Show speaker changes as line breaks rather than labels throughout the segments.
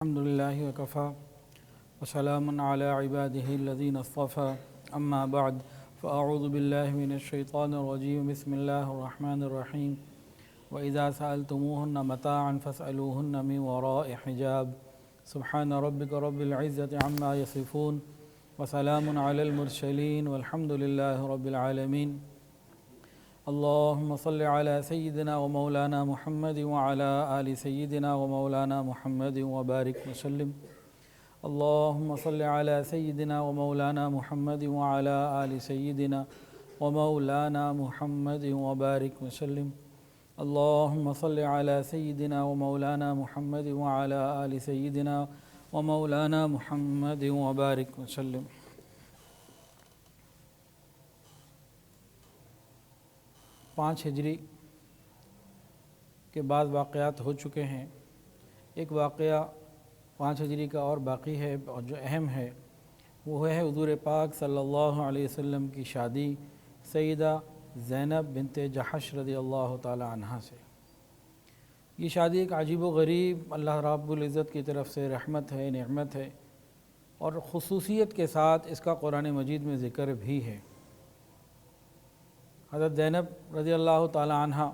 الحمد لله وكفى وسلام على عباده الذين اصطفى أما بعد فأعوذ بالله من الشيطان الرجيم بسم الله الرحمن الرحيم وإذا سألتموهن متاعا فاسألوهن من وراء حجاب سبحان ربك رب العزة عما يصفون وسلام على المرسلين والحمد لله رب العالمين اللهم صل على سيدنا ومولانا محمد وعلى آل سيدنا ومولانا محمد وبارك وسلم اللهم صل على سيدنا ومولانا محمد وعلى آل سيدنا ومولانا محمد وبارك وسلم اللهم صل على سيدنا ومولانا محمد وعلى آل سيدنا ومولانا محمد وبارك وسلم. 5 ہجری کے بعد واقعات ہو چکے ہیں. ایک واقعہ 5 ہجری کا اور باقی ہے اور جو اہم ہے وہ ہے حضور پاک صلی اللہ علیہ وسلم کی شادی سیدہ زینب بنت جحش رضی اللہ تعالی عنہ سے. یہ شادی ایک عجیب و غریب اللہ رب العزت کی طرف سے رحمت ہے، نعمت ہے اور خصوصیت کے ساتھ اس کا قرآن مجید میں ذکر بھی ہے. حضرت زینب رضی اللہ تعالی عنہ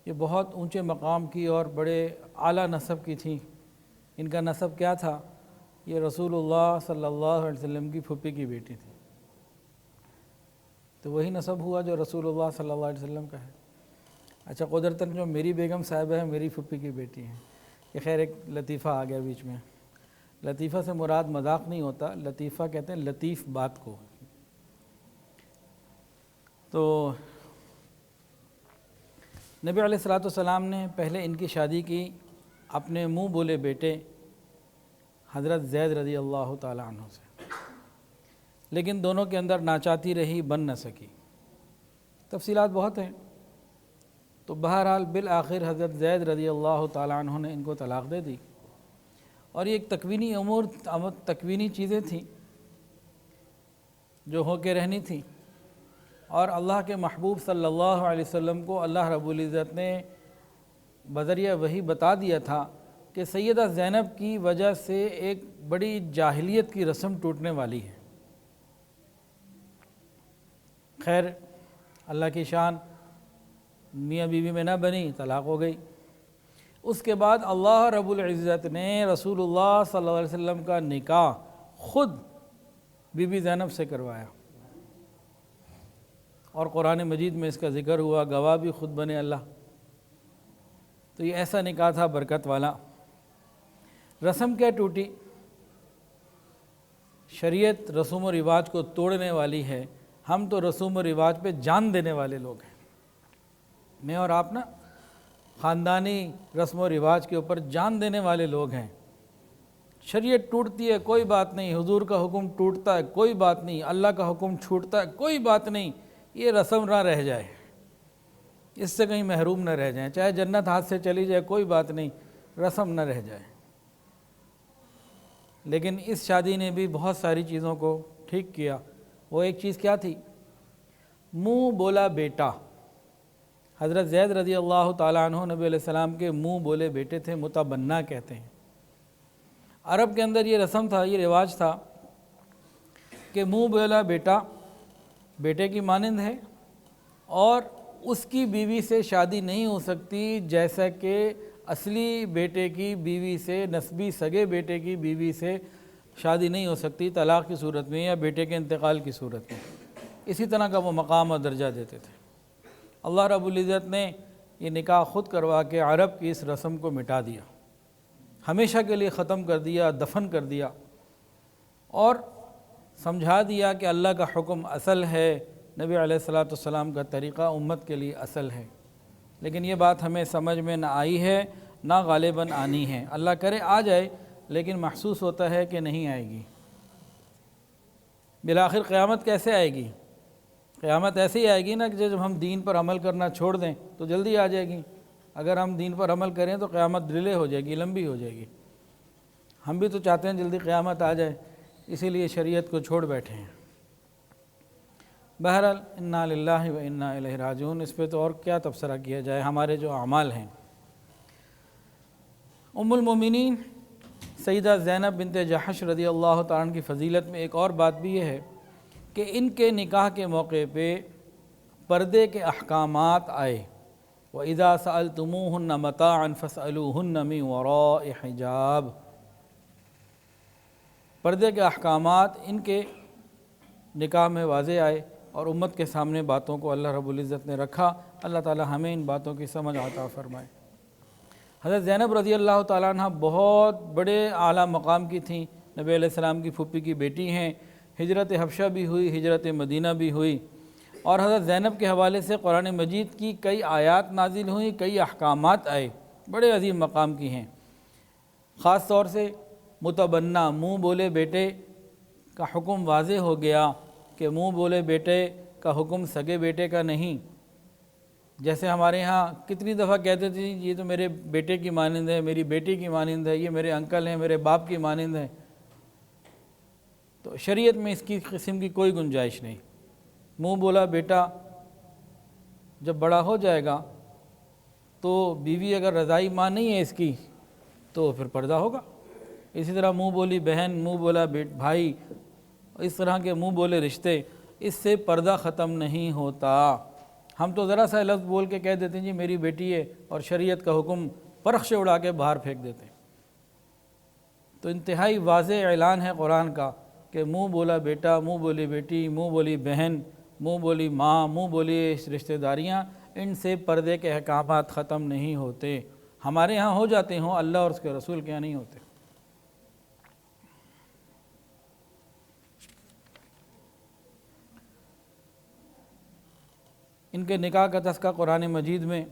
یہ بہت اونچے مقام کی اور بڑے اعلیٰ نسب کی تھیں. ان کا نسب کیا تھا؟ یہ رسول اللہ صلی اللہ علیہ وسلم کی پھوپھی کی بیٹی تھی. تو وہی نسب ہوا جو رسول اللہ صلی اللہ علیہ وسلم کا ہے. اچھا قدرتاً جو میری بیگم صاحبہ ہے میری پھوپھی کی بیٹی ہیں. یہ خیر ایک لطیفہ آ گیا بیچ میں. لطیفہ سے مراد مذاق نہیں ہوتا، لطیفہ کہتے ہیں لطیف بات کو. تو نبی علیہ الصلوۃ والسلام نے پہلے ان کی شادی کی اپنے منہ بولے بیٹے حضرت زید رضی اللہ تعالی عنہ سے، لیکن دونوں کے اندر ناچاتی رہی، بن نہ سکی. تفصیلات بہت ہیں. تو بہرحال بالآخر حضرت زید رضی اللہ تعالی عنہ نے ان کو طلاق دے دی. اور یہ ایک تکوینی چیزیں تھیں جو ہو کے رہنی تھیں. اور اللہ کے محبوب صلی اللہ علیہ وسلم کو اللہ رب العزت نے بذریعہ وحی بتا دیا تھا کہ سیدہ زینب کی وجہ سے ایک بڑی جاہلیت کی رسم ٹوٹنے والی ہے. خیر اللہ کی شان میاں بیوی میں نہ بنی، طلاق ہو گئی. اس کے بعد اللہ رب العزت نے رسول اللہ صلی اللہ علیہ وسلم کا نکاح خود بی بی زینب سے کروایا. اور قرآن مجید میں اس کا ذکر ہوا، گواہ بھی خود بنے اللہ. تو یہ ایسا نکاح تھا برکت والا. رسم کیا ٹوٹی؟ شریعت رسوم و رواج کو توڑنے والی ہے. ہم تو رسوم و رواج پہ جان دینے والے لوگ ہیں. میں اور آپ نا خاندانی رسم و رواج کے اوپر جان دینے والے لوگ ہیں. شریعت ٹوٹتی ہے کوئی بات نہیں، حضور کا حکم ٹوٹتا ہے کوئی بات نہیں، اللہ کا حکم چھوٹتا ہے کوئی بات نہیں. یہ رسم نہ رہ جائے، اس سے کہیں محروم نہ رہ جائیں. چاہے جنت ہاتھ سے چلی جائے کوئی بات نہیں، رسم نہ رہ جائے. لیکن اس شادی نے بھی بہت ساری چیزوں کو ٹھیک کیا. وہ ایک چیز کیا تھی؟ منہ بولا بیٹا. حضرت زید رضی اللہ تعالیٰ عنہ نبی علیہ السلام کے منہ بولے بیٹے تھے، متبنہ کہتے ہیں. عرب کے اندر یہ رسم تھا، یہ رواج تھا کہ منہ بولا بیٹا بیٹے کی مانند ہے اور اس کی بیوی سے شادی نہیں ہو سکتی جیسا کہ اصلی بیٹے کی بیوی سے، نسبی سگے بیٹے کی بیوی سے شادی نہیں ہو سکتی طلاق کی صورت میں یا بیٹے کے انتقال کی صورت میں. اسی طرح کا وہ مقام اور درجہ دیتے تھے. اللہ رب العزت نے یہ نکاح خود کروا کے عرب کی اس رسم کو مٹا دیا، ہمیشہ کے لیے ختم کر دیا، دفن کر دیا اور سمجھا دیا کہ اللہ کا حکم اصل ہے، نبی علیہ الصلوۃ والسلام کا طریقہ امت کے لیے اصل ہے. لیکن یہ بات ہمیں سمجھ میں نہ آئی ہے، نہ غالباً آنی ہے. اللہ کرے آ جائے لیکن محسوس ہوتا ہے کہ نہیں آئے گی. بالآخر قیامت کیسے آئے گی؟ قیامت ایسے ہی آئے گی نا کہ جب ہم دین پر عمل کرنا چھوڑ دیں تو جلدی آ جائے گی. اگر ہم دین پر عمل کریں تو قیامت ڈیلے ہو جائے گی، لمبی ہو جائے گی. ہم بھی تو چاہتے ہیں جلدی قیامت آ جائے، اسی لیے شریعت کو چھوڑ بیٹھے ہیں. بہرحال انا للہ و انا الیہ راجعون. اس پہ تو اور کیا تبصرہ کیا جائے. ہمارے جو اعمال ہیں، ام المومنین سیدہ زینب بنت جحش رضی اللہ تعالیٰ عنہ کی فضیلت میں ایک اور بات بھی یہ ہے کہ ان کے نکاح کے موقع پہ پردے کے احکامات آئے، وَإِذَا سَأَلْتُمُوهُنَّ مَتَاعًا فَاسْأَلُوهُنَّ مِنْ وَرَاءِ حِجَابٍ۔ پردے کے احکامات ان کے نکاح میں واضح آئے اور امت کے سامنے باتوں کو اللہ رب العزت نے رکھا۔ اللہ تعالی ہمیں ان باتوں کی سمجھ عطا فرمائے۔ حضرت زینب رضی اللہ تعالیٰ عنہ بہت بڑے اعلیٰ مقام کی تھیں، نبی علیہ السلام کی پھوپھی کی بیٹی ہیں، ہجرت حبشہ بھی ہوئی، ہجرت مدینہ بھی ہوئی، اور حضرت زینب کے حوالے سے قرآن مجید کی کئی آیات نازل ہوئیں، کئی احکامات آئے، بڑے عظیم مقام کی ہیں۔ خاص طور سے متبنہ منہ بولے بیٹے کا حکم واضح ہو گیا کہ منہ بولے بیٹے کا حکم سگے بیٹے کا نہیں۔ جیسے ہمارے ہاں کتنی دفعہ کہتے تھے یہ تو میرے بیٹے کی مانند ہے، میری بیٹی کی مانند ہے، یہ میرے انکل ہیں، میرے باپ کی مانند ہے، تو شریعت میں اس کی قسم کی کوئی گنجائش نہیں۔ منہ بولا بیٹا جب بڑا ہو جائے گا تو بیوی اگر رضائی ماں نہیں ہے اس کی تو پھر پردہ ہوگا۔ اسی طرح منہ بولی بہن، منہ بولا بھائی، اس طرح کے منہ بولے رشتے، اس سے پردہ ختم نہیں ہوتا۔ ہم تو ذرا سا لفظ بول کے کہہ دیتے ہیں جی میری بیٹی ہے، اور شریعت کا حکم پرخ سے اڑا کے باہر پھینک دیتے ہیں۔ تو انتہائی واضح اعلان ہے قرآن کا کہ منہ بولا بیٹا، منہ بولی بیٹی، منہ بولی بہن، منہ بولی ماں، منہ بولی رشتہ داریاں، ان سے پردے کے احکامات ختم نہیں ہوتے۔ ہمارے ہاں ہو جاتے ہوں، اللہ اور اس کے رسول کے ہاں نہیں ہوتے۔ ان کے نکاح کا تذکرہ قرآن مجید میں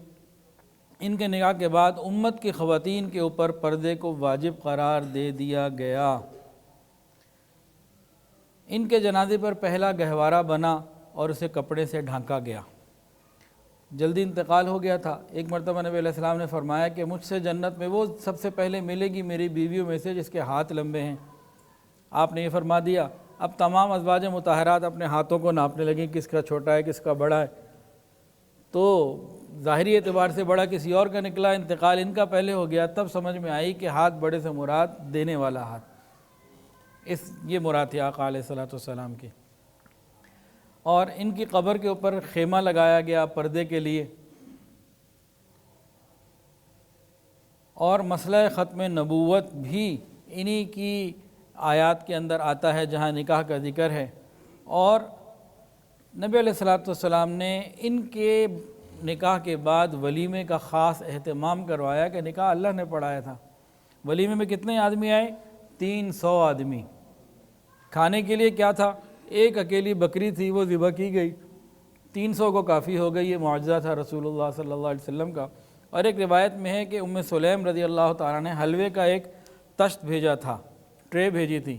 ان کے نکاح کے بعد امت کی خواتین کے اوپر پردے کو واجب قرار دے دیا گیا۔ ان کے جنازے پر پہلا گہوارہ بنا اور اسے کپڑے سے ڈھانکا گیا۔ جلدی انتقال ہو گیا تھا۔ ایک مرتبہ نبی علیہ السلام نے فرمایا کہ مجھ سے جنت میں وہ سب سے پہلے ملے گی میری بیویوں میں سے جس کے ہاتھ لمبے ہیں۔ آپ نے یہ فرما دیا۔ اب تمام ازواج مطہرات اپنے ہاتھوں کو ناپنے لگیں، کس کا چھوٹا ہے کس کا بڑا ہے، تو ظاہری اعتبار سے بڑا کسی اور کا نکلا، انتقال ان کا پہلے ہو گیا۔ تب سمجھ میں آئی کہ ہاتھ بڑے سے مراد دینے والا ہاتھ، یہ مراد تھی آقا علیہ الصلوۃ والسلام کی۔ اور ان کی قبر کے اوپر خیمہ لگایا گیا پردے کے لیے۔ اور مسئلہ ختم نبوت بھی انہی کی آیات کے اندر آتا ہے جہاں نکاح کا ذکر ہے، اور نبی علیہ الصلوۃ والسلام نے ان کے نکاح کے بعد ولیمے کا خاص اہتمام کروایا کہ نکاح اللہ نے پڑھایا تھا۔ ولیمے میں کتنے آدمی آئے؟ 300 آدمی۔ کھانے کے لیے کیا تھا؟ ایک اکیلی بکری تھی، وہ ذبح کی گئی، 300 کو کافی ہو گئی۔ یہ معجزہ تھا رسول اللہ صلی اللہ علیہ وسلم کا۔ اور ایک روایت میں ہے کہ ام سلیم رضی اللہ تعالیٰ نے حلوے کا ایک تشت بھیجا تھا، ٹرے بھیجی تھی،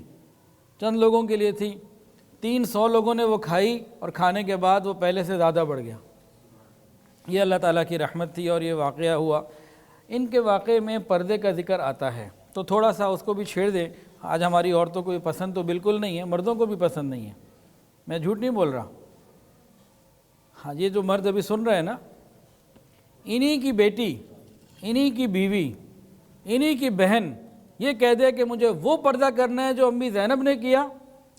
چند لوگوں کے لیے تھی۔ 300 لوگوں نے وہ کھائی، اور کھانے کے بعد وہ پہلے سے زیادہ بڑھ گیا۔ یہ اللہ تعالیٰ کی رحمت تھی اور یہ واقعہ ہوا۔ ان کے واقعے میں پردے کا ذکر آتا ہے تو تھوڑا سا اس کو بھی چھیڑ دیں۔ آج ہماری عورتوں کو یہ پسند تو بالکل نہیں ہے، مردوں کو بھی پسند نہیں ہے، میں جھوٹ نہیں بول رہا۔ ہاں، یہ جو مرد ابھی سن رہے ہیں نا، انہی کی بیٹی، انہی کی بیوی، انہی کی بہن یہ کہہ دے کہ مجھے وہ پردہ کرنا ہے جو امی زینب نے کیا،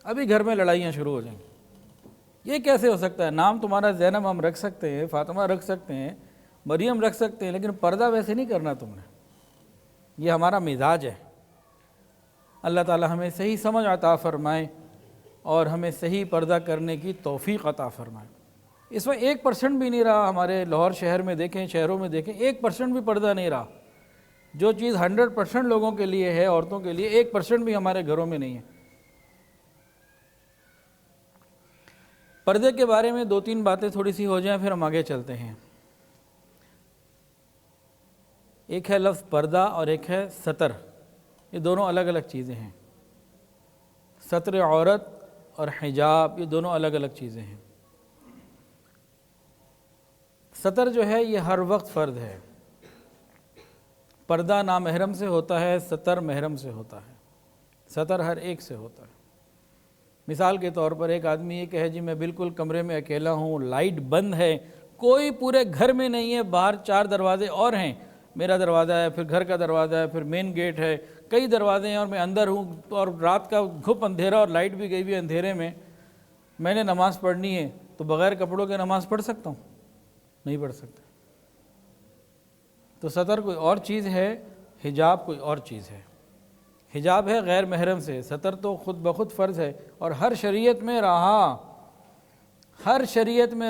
ابھی گھر میں لڑائیاں شروع ہو جائیں گی۔ یہ کیسے ہو سکتا ہے؟ نام تمہارا زینب ہم رکھ سکتے ہیں، فاطمہ رکھ سکتے ہیں، مریم رکھ سکتے ہیں، لیکن پردہ ویسے نہیں کرنا تم نے۔ یہ ہمارا مزاج ہے۔ اللہ تعالی ہمیں صحیح سمجھ عطا فرمائے اور ہمیں صحیح پردہ کرنے کی توفیق عطا فرمائے۔ اس وقت 1% بھی نہیں رہا ہمارے لاہور شہر میں، دیکھیں شہروں میں دیکھیں 1% بھی پردہ نہیں رہا۔ جو چیز 100% لوگوں کے لیے ہے، عورتوں کے لیے، 1% بھی ہمارے گھروں میں نہیں ہے۔ پردے کے بارے میں 2-3 باتیں تھوڑی سی ہو جائیں پھر ہم آگے چلتے ہیں۔ ایک ہے لفظ پردہ اور ایک ہے ستر، یہ دونوں الگ الگ چیزیں ہیں۔ ستر عورت اور حجاب یہ دونوں الگ الگ چیزیں ہیں۔ ستر جو ہے یہ ہر وقت فرض ہے۔ پردہ نامحرم سے ہوتا ہے، ستر محرم سے ہوتا ہے۔ ستر ہر ایک سے ہوتا ہے۔ مثال کے طور پر ایک آدمی یہ کہے جی میں بالکل کمرے میں اکیلا ہوں، لائٹ بند ہے، کوئی پورے گھر میں نہیں ہے، باہر 4 دروازے اور ہیں، میرا دروازہ ہے، پھر گھر کا دروازہ ہے، پھر مین گیٹ ہے، کئی دروازے ہیں اور میں اندر ہوں اور رات کا گھپ اندھیرا اور لائٹ بھی گئی ہوئی اندھیرے میں نے نماز پڑھنی ہے تو بغیر کپڑوں کے نماز پڑھ سکتا ہوں؟ نہیں پڑھ سکتا۔ تو ستر کوئی اور چیز ہے، حجاب کوئی اور چیز ہے۔ حجاب ہے غیر محرم سے، ستر تو خود بخود فرض ہے، اور ہر شریعت میں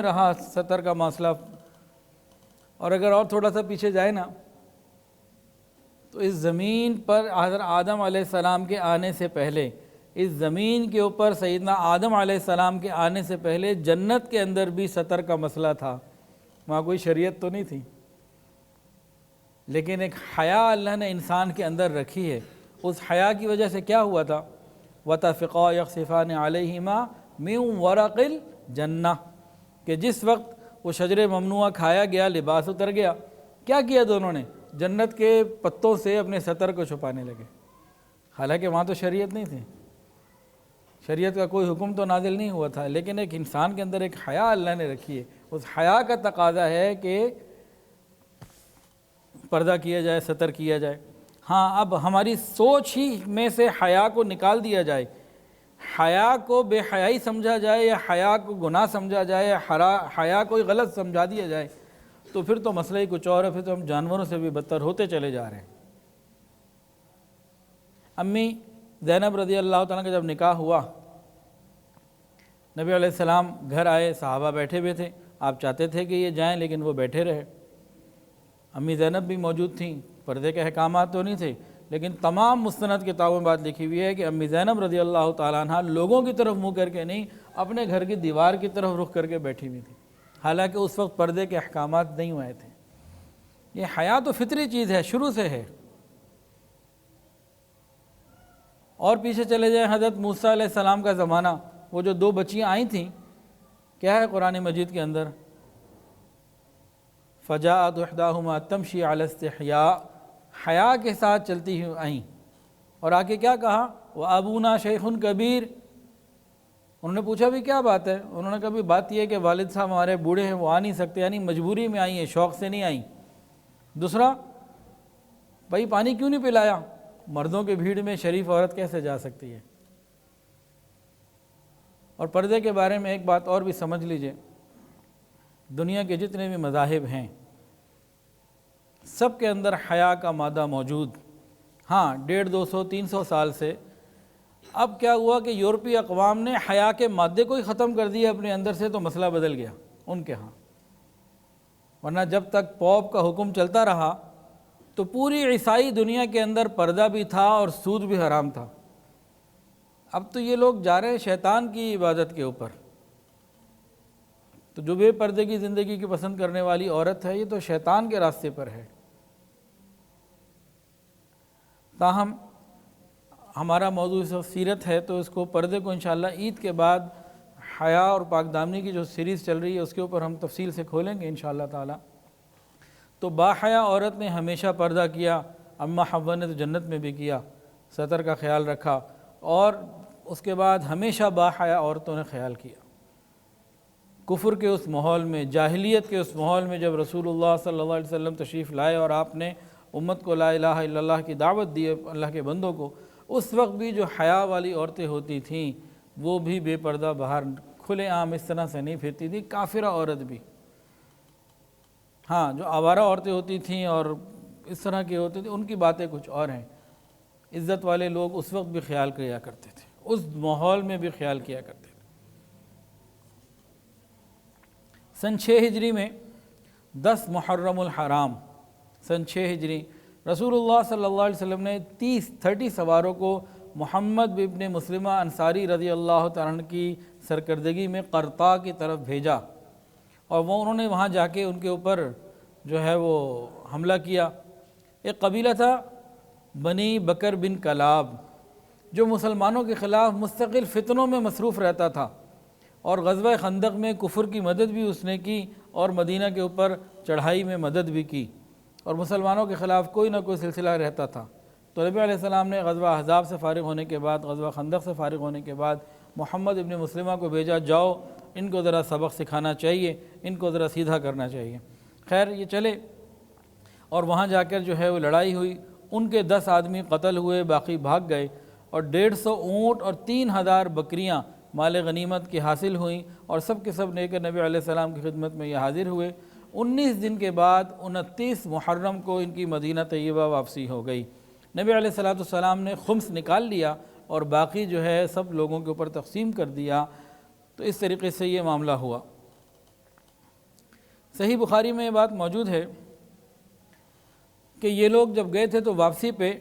رہا ستر کا مسئلہ۔ اور اگر اور تھوڑا سا پیچھے جائے نا تو اس زمین پر حضرت آدم علیہ السلام کے آنے سے پہلے، اس زمین کے اوپر سیدنا آدم علیہ السلام کے آنے سے پہلے جنت کے اندر بھی ستر کا مسئلہ تھا۔ وہاں کوئی شریعت تو نہیں تھی، لیکن ایک حیا اللہ نے انسان کے اندر رکھی ہے۔ اس حیا کی وجہ سے کیا ہوا تھا؟ وَتَفِقَا يَخْصِفَانِ عَلَيْهِمَا مِن وَرَقِ الْجَنَّةِ، کہ جس وقت وہ شجر ممنوعہ کھایا گیا، لباس اتر گیا، کیا کیا دونوں نے؟ جنت کے پتوں سے اپنے ستر کو چھپانے لگے۔ حالانکہ وہاں تو شریعت نہیں تھی، شریعت کا کوئی حکم تو نازل نہیں ہوا تھا، لیکن ایک انسان کے اندر ایک حیا اللہ نے رکھی ہے۔ اس حیا کا تقاضا ہے کہ پردہ کیا جائے، ستر کیا جائے۔ ہاں، اب ہماری سوچ ہی میں سے حیا کو نکال دیا جائے، حیا کو بے حیائی سمجھا جائے یا حیا کو گناہ سمجھا جائے یا حیا کو غلط سمجھا دیا جائے، تو پھر تو مسئلہ ہی کچھ اور ہے، پھر تو ہم جانوروں سے بھی بدتر ہوتے چلے جا رہے ہیں۔ امی زینب رضی اللہ تعالیٰ کا جب نکاح ہوا، نبی علیہ السلام گھر آئے، صحابہ بیٹھے ہوئے تھے، آپ چاہتے تھے کہ یہ جائیں لیکن وہ بیٹھے رہے۔ امی زینب بھی موجود تھیں، پردے کے احکامات تو نہیں تھے، لیکن تمام مستند کتابوں میں بات لکھی ہوئی ہے کہ امی زینب رضی اللہ تعالیٰ عنہ لوگوں کی طرف منہ کر کے نہیں، اپنے گھر کی دیوار کی طرف رخ کر کے بیٹھی ہوئی تھی، حالانکہ اس وقت پردے کے احکامات نہیں ہوئے تھے۔ یہ حیا تو فطری چیز ہے، شروع سے ہے۔ اور پیچھے چلے جائیں حضرت موسیٰ علیہ السلام کا زمانہ، وہ جو 2 بچیاں آئی تھیں، کیا ہے قرآن مجید کے اندر؟ فجاءت احداہما تمشی علی استحیاء، حیا کے ساتھ چلتی ہوئی آئیں، اور آ کے کیا کہا؟ وَأَبُونَا شَيْخٌ کبیر۔ انہوں نے پوچھا بھی کیا بات ہے؟ انہوں نے کہا بھی بات یہ ہے کہ والد صاحب ہمارے بوڑھے ہیں، وہ آ نہیں سکتے، یعنی مجبوری میں آئی ہیں، شوق سے نہیں آئیں۔ دوسرا، بھائی پانی کیوں نہیں پلایا؟ مردوں کے بھیڑ میں شریف عورت کیسے جا سکتی ہے؟ اور پردے کے بارے میں ایک بات اور بھی سمجھ لیجئے، دنیا کے جتنے بھی مذاہب ہیں سب کے اندر حیا کا مادہ موجود۔ ہاں، 150، 200، 300 سال سے اب کیا ہوا کہ یورپی اقوام نے حیا کے مادے کو ہی ختم کر دیا اپنے اندر سے، تو مسئلہ بدل گیا ان کے ہاں۔ ورنہ جب تک پوپ کا حکم چلتا رہا تو پوری عیسائی دنیا کے اندر پردہ بھی تھا اور سود بھی حرام تھا۔ اب تو یہ لوگ جا رہے ہیں شیطان کی عبادت کے اوپر۔ تو جو بے پردے کی زندگی کی پسند کرنے والی عورت ہے، یہ تو شیطان کے راستے پر ہے۔ تاہم ہمارا موضوع سیرت ہے، تو اس کو پردے کو انشاءاللہ عید کے بعد حیا اور پاک دامنی کی جو سیریز چل رہی ہے اس کے اوپر ہم تفصیل سے کھولیں گے انشاءاللہ تعالی۔ تو باحیا عورت نے ہمیشہ پردہ کیا، اماں حوا نے تو جنت میں بھی کیا، ستر کا خیال رکھا، اور اس کے بعد ہمیشہ باحیا عورتوں نے خیال کیا۔ کفر کے اس ماحول میں، جاہلیت کے اس ماحول میں جب رسول اللہ صلی اللہ علیہ وسلم تشریف لائے اور آپ نے امت کو لا الہ الا اللہ کی دعوت دی، اللہ کے بندوں کو، اس وقت بھی جو حیا والی عورتیں ہوتی تھیں وہ بھی بے پردہ باہر کھلے عام اس طرح سے نہیں پھرتی تھی، کافرہ عورت بھی۔ ہاں، جو آوارہ عورتیں ہوتی تھیں اور اس طرح کی ہوتی تھیں، ان کی باتیں کچھ اور ہیں۔ عزت والے لوگ اس وقت بھی خیال کیا کرتے تھے، اس ماحول میں بھی خیال کیا کرتے تھے۔ سن 6 ہجری میں 10 محرم الحرام، سن 6 ہجری، رسول اللہ صلی اللہ علیہ وسلم نے 30 سواروں کو محمد ابن مسلمہ انصاری رضی اللہ تعالیٰ عنہ کی سرکردگی میں قرطا کی طرف بھیجا، اور انہوں نے وہاں جا کے ان کے اوپر جو ہے وہ حملہ کیا۔ ایک قبیلہ تھا بنی بکر بن کلاب، جو مسلمانوں کے خلاف مستقل فتنوں میں مصروف رہتا تھا، اور غزوہ خندق میں کفر کی مدد بھی اس نے کی اور مدینہ کے اوپر چڑھائی میں مدد بھی کی، اور مسلمانوں کے خلاف کوئی نہ کوئی سلسلہ رہتا تھا۔ تو نبی علیہ السلام نے غزوہ احزاب سے فارغ ہونے کے بعد، غزوہ خندق سے فارغ ہونے کے بعد محمد ابن مسلمہ کو بھیجا، جاؤ ان کو ذرا سبق سکھانا چاہیے، ان کو ذرا سیدھا کرنا چاہیے۔ خیر، یہ چلے اور وہاں جا کر جو ہے وہ لڑائی ہوئی۔ ان کے 10 آدمی قتل ہوئے، باقی بھاگ گئے، اور 150 اونٹ اور 3000 بکریاں مال غنیمت کی حاصل ہوئیں، اور سب کے سب لے کر نبی علیہ السلام کی خدمت میں یہ حاضر ہوئے۔ 19 دن کے بعد 29 محرم کو ان کی مدینہ طیبہ واپسی ہو گئی۔ نبی علیہ السلام نے خمس نکال لیا اور باقی جو ہے سب لوگوں کے اوپر تقسیم کر دیا۔ تو اس طریقے سے یہ معاملہ ہوا۔ صحیح بخاری میں یہ بات موجود ہے کہ یہ لوگ جب گئے تھے تو واپسی پہ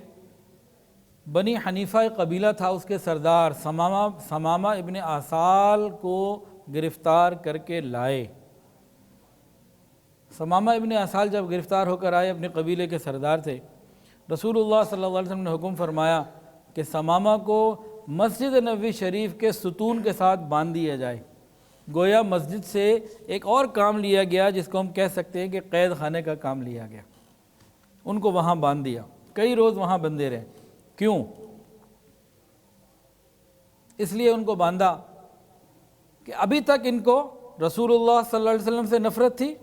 بنی حنیفہ قبیلہ تھا، اس کے سردار ثمامہ ابن آسال کو گرفتار کر کے لائے۔ ثمامہ ابن آسال جب گرفتار ہو کر آئے، اپنے قبیلے کے سردار تھے، رسول اللہ صلی اللہ علیہ وسلم نے حکم فرمایا کہ ثمامہ کو مسجد نبوی شریف کے ستون کے ساتھ باندھ دیا جائے۔ گویا مسجد سے ایک اور کام لیا گیا جس کو ہم کہہ سکتے ہیں کہ قید خانے کا کام لیا گیا۔ ان کو وہاں باندھ دیا، کئی روز وہاں بندے رہے۔ کیوں؟ اس لیے ان کو باندھا کہ ابھی تک ان کو رسول اللہ صلی اللہ علیہ وسلم سے نفرت تھی،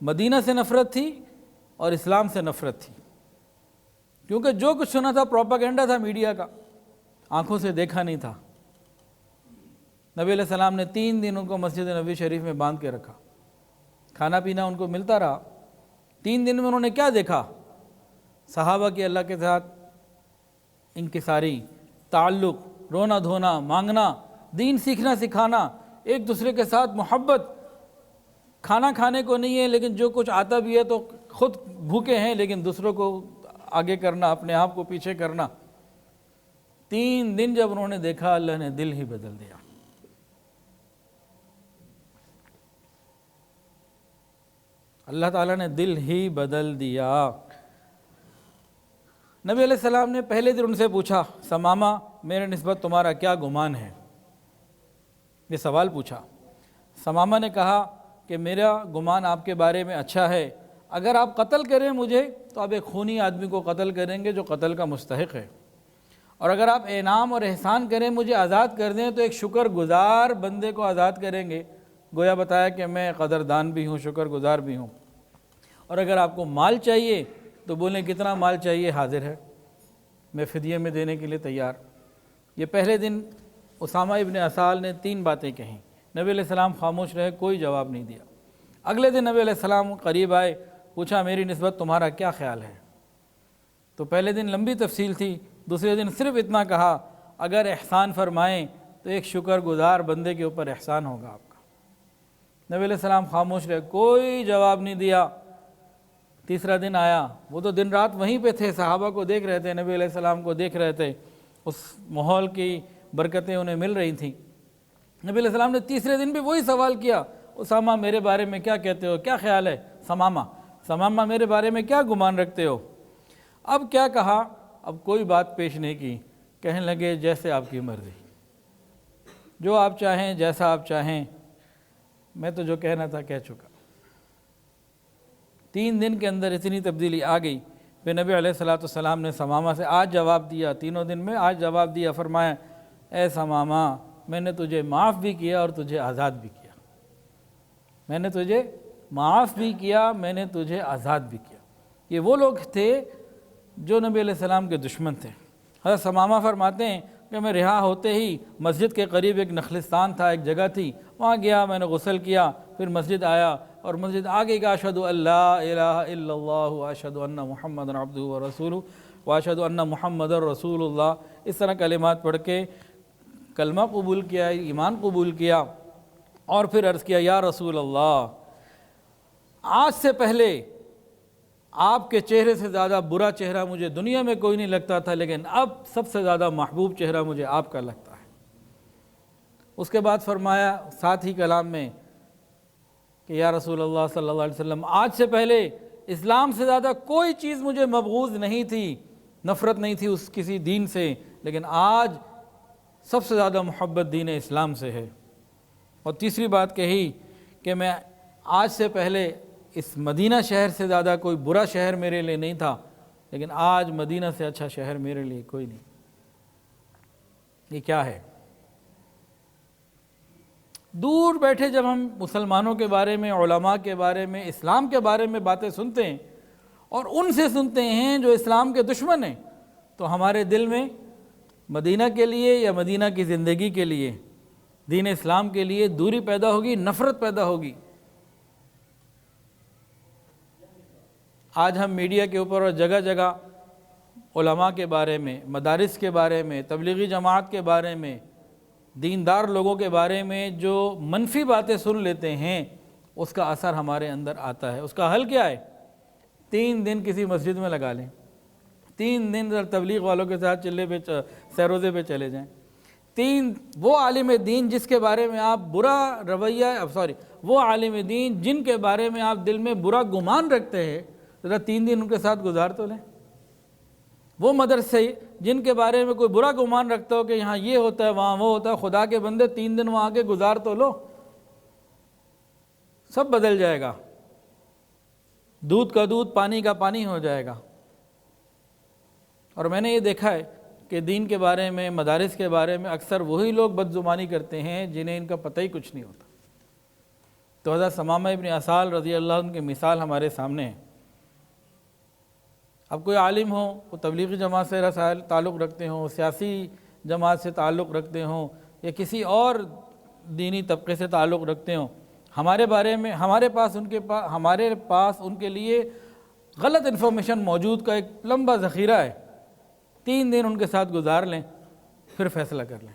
مدینہ سے نفرت تھی، اور اسلام سے نفرت تھی، کیونکہ جو کچھ سنا تھا پروپیگنڈا تھا میڈیا کا، آنکھوں سے دیکھا نہیں تھا۔ نبی علیہ السلام نے 3 دن ان کو مسجد نبوی شریف میں باندھ کے رکھا، کھانا پینا ان کو ملتا رہا۔ 3 دن میں انہوں نے کیا دیکھا؟ صحابہ کی اللہ کے ساتھ انکساری، تعلق، رونا دھونا، مانگنا، دین سیکھنا سکھانا، ایک دوسرے کے ساتھ محبت۔ کھانا کھانے کو نہیں ہے لیکن جو کچھ آتا بھی ہے تو خود بھوکے ہیں لیکن دوسروں کو آگے کرنا، اپنے آپ کو پیچھے کرنا۔ 3 دن جب انہوں نے دیکھا، اللہ نے دل ہی بدل دیا۔ اللہ تعالیٰ نے دل ہی بدل دیا۔ نبی علیہ السلام نے پہلے دن ان سے پوچھا، ثمامہ میرے نسبت تمہارا کیا گمان ہے؟ یہ سوال پوچھا۔ ثمامہ نے کہا کہ میرا گمان آپ کے بارے میں اچھا ہے، اگر آپ قتل کریں مجھے تو آپ ایک خونی آدمی کو قتل کریں گے جو قتل کا مستحق ہے، اور اگر آپ انعام اور احسان کریں، مجھے آزاد کر دیں تو ایک شکر گزار بندے کو آزاد کریں گے۔ گویا بتایا کہ میں قدردان بھی ہوں، شکر گزار بھی ہوں۔ اور اگر آپ کو مال چاہیے تو بولیں کتنا مال چاہیے، حاضر ہے، میں فدیے میں دینے کے لیے تیار۔ یہ پہلے دن اسامہ ابن اسال نے 3 باتیں کہیں، نبی علیہ السلام خاموش رہے، کوئی جواب نہیں دیا۔ اگلے دن نبی علیہ السلام قریب آئے، پوچھا میری نسبت تمہارا کیا خیال ہے؟ تو پہلے دن لمبی تفصیل تھی، دوسرے دن صرف اتنا کہا اگر احسان فرمائیں تو ایک شکر گزار بندے کے اوپر احسان ہوگا آپ کا۔ نبی علیہ السلام خاموش رہے، کوئی جواب نہیں دیا۔ تیسرا دن آیا، وہ تو دن رات وہیں پہ تھے، صحابہ کو دیکھ رہے تھے، نبی علیہ السلام کو دیکھ رہے تھے، اس ماحول کی برکتیں انہیں مل رہی تھیں۔ نبی علیہ السلام نے تیسرے دن بھی وہی سوال کیا، اسامہ میرے بارے میں کیا کہتے ہو، کیا خیال ہے؟ ثمامہ میرے بارے میں کیا گمان رکھتے ہو؟ اب کیا کہا؟ اب کوئی بات پیش نہیں کی، کہنے لگے جیسے آپ کی مرضی، جو آپ چاہیں، جیسا آپ چاہیں، میں تو جو کہنا تھا کہہ چکا۔ 3 دن کے اندر اتنی تبدیلی آ گئی۔ پھر نبی علیہ السلام نے ثمامہ سے آج جواب دیا، 3 دن میں آج جواب دیا، فرمایا اے ثمامہ میں نے تجھے معاف بھی کیا اور تجھے آزاد بھی کیا، میں نے تجھے معاف بھی کیا، میں نے تجھے آزاد بھی کیا۔ یہ وہ لوگ تھے جو نبی علیہ السلام کے دشمن تھے۔ حضرت ثمامہ فرماتے ہیں کہ میں رہا ہوتے ہی مسجد کے قریب ایک نخلستان تھا، ایک جگہ تھی، وہاں گیا، میں نے غسل کیا، پھر مسجد آیا اور مسجد آگے کا اشہد ان لا الہ الا اللہ واشہد ان محمد عبدہ ورسولہ واشہد ان محمد رسول اللہ، اس طرح کلمات پڑھ کے کلمہ قبول کیا، ایمان قبول کیا، اور پھر عرض کیا یا رسول اللہ، آج سے پہلے آپ کے چہرے سے زیادہ برا چہرہ مجھے دنیا میں کوئی نہیں لگتا تھا، لیکن اب سب سے زیادہ محبوب چہرہ مجھے آپ کا لگتا ہے۔ اس کے بعد فرمایا ساتھ ہی کلام میں کہ یا رسول اللہ صلی اللہ علیہ وسلم، آج سے پہلے اسلام سے زیادہ کوئی چیز مجھے مبغوض نہیں تھی، نفرت نہیں تھی اس کسی دین سے، لیکن آج سب سے زیادہ محبت دین اسلام سے ہے۔ اور تیسری بات کہی کہ میں آج سے پہلے اس مدینہ شہر سے زیادہ کوئی برا شہر میرے لیے نہیں تھا، لیکن آج مدینہ سے اچھا شہر میرے لیے کوئی نہیں۔ یہ کیا ہے؟ دور بیٹھے جب ہم مسلمانوں کے بارے میں، علماء کے بارے میں، اسلام کے بارے میں باتیں سنتے ہیں، اور ان سے سنتے ہیں جو اسلام کے دشمن ہیں، تو ہمارے دل میں مدینہ کے لیے یا مدینہ کی زندگی کے لیے، دین اسلام کے لیے دوری پیدا ہوگی، نفرت پیدا ہوگی۔ آج ہم میڈیا کے اوپر اور جگہ جگہ علماء کے بارے میں، مدارس کے بارے میں، تبلیغی جماعت کے بارے میں، دیندار لوگوں کے بارے میں جو منفی باتیں سن لیتے ہیں، اس کا اثر ہمارے اندر آتا ہے۔ اس کا حل کیا ہے؟ 3 دن کسی مسجد میں لگا لیں، 3 دن تبلیغ والوں کے ساتھ چلے پہ سیروزے پہ چلے جائیں۔ وہ عالم دین جس کے بارے میں آپ برا رویہ وہ عالم دین جن کے بارے میں آپ دل میں برا گمان رکھتے ہیں، ذرا 3 دن ان کے ساتھ گزار تو لیں۔ وہ مدرسے جن کے بارے میں کوئی برا گمان رکھتا ہو کہ یہاں یہ ہوتا ہے وہاں وہ ہوتا ہے، خدا کے بندے 3 دن وہاں کے گزار تو لو، سب بدل جائے گا، دودھ کا دودھ پانی کا پانی ہو جائے گا۔ اور میں نے یہ دیکھا ہے کہ دین کے بارے میں، مدارس کے بارے میں اکثر وہی لوگ بدزبانی کرتے ہیں جنہیں ان کا پتہ ہی کچھ نہیں ہوتا۔ تو حضرت ثمامہ ابن اسال رضی اللہ عنہ کی مثال ہمارے سامنے ہے۔ اب کوئی عالم ہو، وہ تبلیغی جماعت سے تعلق رکھتے ہوں، سیاسی جماعت سے تعلق رکھتے ہوں، یا کسی اور دینی طبقے سے تعلق رکھتے ہوں، ہمارے بارے میں ہمارے پاس ان کے لیے غلط انفارمیشن موجود کا ایک لمبا ذخیرہ ہے۔ 3 دن ان کے ساتھ گزار لیں، پھر فیصلہ کر لیں۔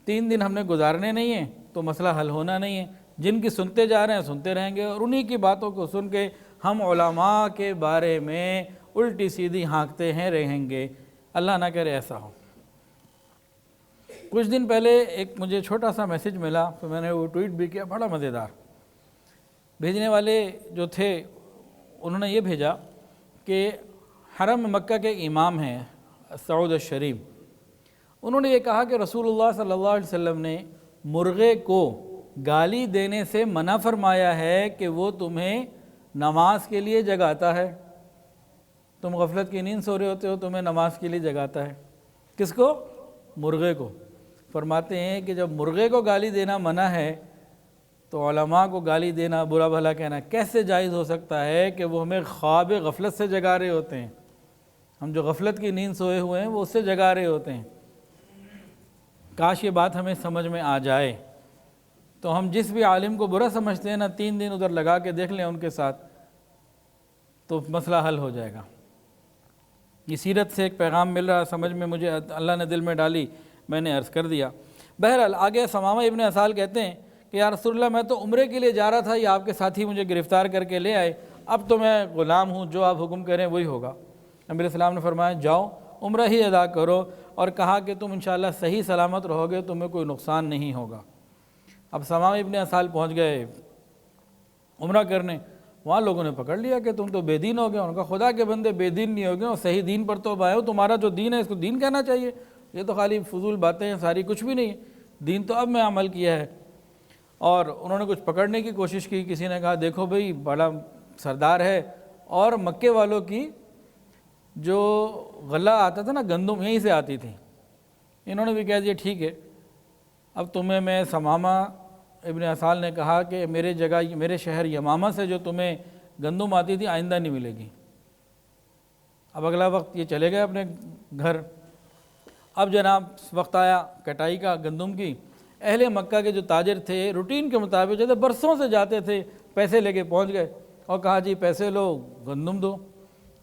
3 دن ہم نے گزارنے نہیں ہیں تو مسئلہ حل ہونا نہیں ہے۔ جن کی سنتے جا رہے ہیں سنتے رہیں گے، اور انہی کی باتوں کو سن کے ہم علماء کے بارے میں الٹی سیدھی ہانکتے ہیں رہیں گے۔ اللہ نہ کرے ایسا ہو۔ کچھ دن پہلے ایک مجھے چھوٹا سا میسیج ملا، تو میں نے وہ ٹویٹ بھی کیا، بڑا مزیدار۔ بھیجنے والے جو تھے انہوں نے یہ بھیجا کہ حرم مکہ کے امام ہیں سعود الشریف، انہوں نے یہ کہا کہ رسول اللہ صلی اللہ علیہ وسلم نے مرغے کو گالی دینے سے منع فرمایا ہے کہ وہ تمہیں نماز کے لیے جگاتا ہے۔ تم غفلت کی نیند سو رہے ہوتے ہو، تمہیں نماز کے لیے جگاتا ہے۔ کس کو؟ مرغے کو۔ فرماتے ہیں کہ جب مرغے کو گالی دینا منع ہے تو علماء کو گالی دینا، برا بھلا کہنا کیسے جائز ہو سکتا ہے کہ وہ ہمیں خواب غفلت سے جگا رہے ہوتے ہیں؟ ہم جو غفلت کی نیند سوئے ہوئے ہیں وہ اس سے جگا رہے ہوتے ہیں۔ کاش یہ بات ہمیں سمجھ میں آ جائے۔ تو ہم جس بھی عالم کو برا سمجھتے ہیں نا، 3 دن ادھر لگا کے دیکھ لیں ان کے ساتھ، تو مسئلہ حل ہو جائے گا۔ یہ سیرت سے ایک پیغام مل رہا، سمجھ میں مجھے اللہ نے دل میں ڈالی، میں نے عرض کر دیا۔ بہرحال آگے ثمامہ ابن اسال کہتے ہیں کہ یا رسول اللہ، میں تو عمرے کے لیے جا رہا تھا، یہ آپ کے ساتھی مجھے گرفتار کر کے لے آئے، اب تو میں غلام ہوں، جو آپ حکم کریں وہی ہوگا۔ نبی علیہ السلام نے فرمایا جاؤ عمرہ ہی ادا کرو، اور کہا کہ تم انشاءاللہ صحیح سلامت رہو گے، تمہیں کوئی نقصان نہیں ہوگا۔ اب ثمامہ ابن اسال پہنچ گئے عمرہ کرنے، وہاں لوگوں نے پکڑ لیا کہ تم تو بے دین ہو گئے۔ ان کا خدا کے بندے بے دین نہیں ہو گئے، اور صحیح دین پر تو اب آئے ہو، تمہارا جو دین ہے اس کو دین کہنا چاہیے، یہ تو خالی فضول باتیں ہیں ساری، کچھ بھی نہیں ہے، دین تو اب میں عمل کیا ہے۔ اور انہوں نے کچھ پکڑنے کی کوشش کی، کسی نے کہا دیکھو بھئی بڑا سردار ہے، اور مکے والوں کی جو غلہ آتا تھا نا، گندم یہیں سے آتی تھی۔ انہوں نے بھی کہہ دیا ٹھیک ہے، اب تمہیں میں ثمامہ ابن اسال نے کہا کہ میرے شہر یمامہ سے جو تمہیں گندم آتی تھی آئندہ نہیں ملے گی۔ اب اگلا وقت یہ چلے گئے اپنے گھر۔ اب جناب وقت آیا کٹائی کا گندم کی، اہل مکہ کے جو تاجر تھے روٹین کے مطابق جیسے برسوں سے جاتے تھے، پیسے لے کے پہنچ گئے اور کہا جی پیسے لو گندم دو۔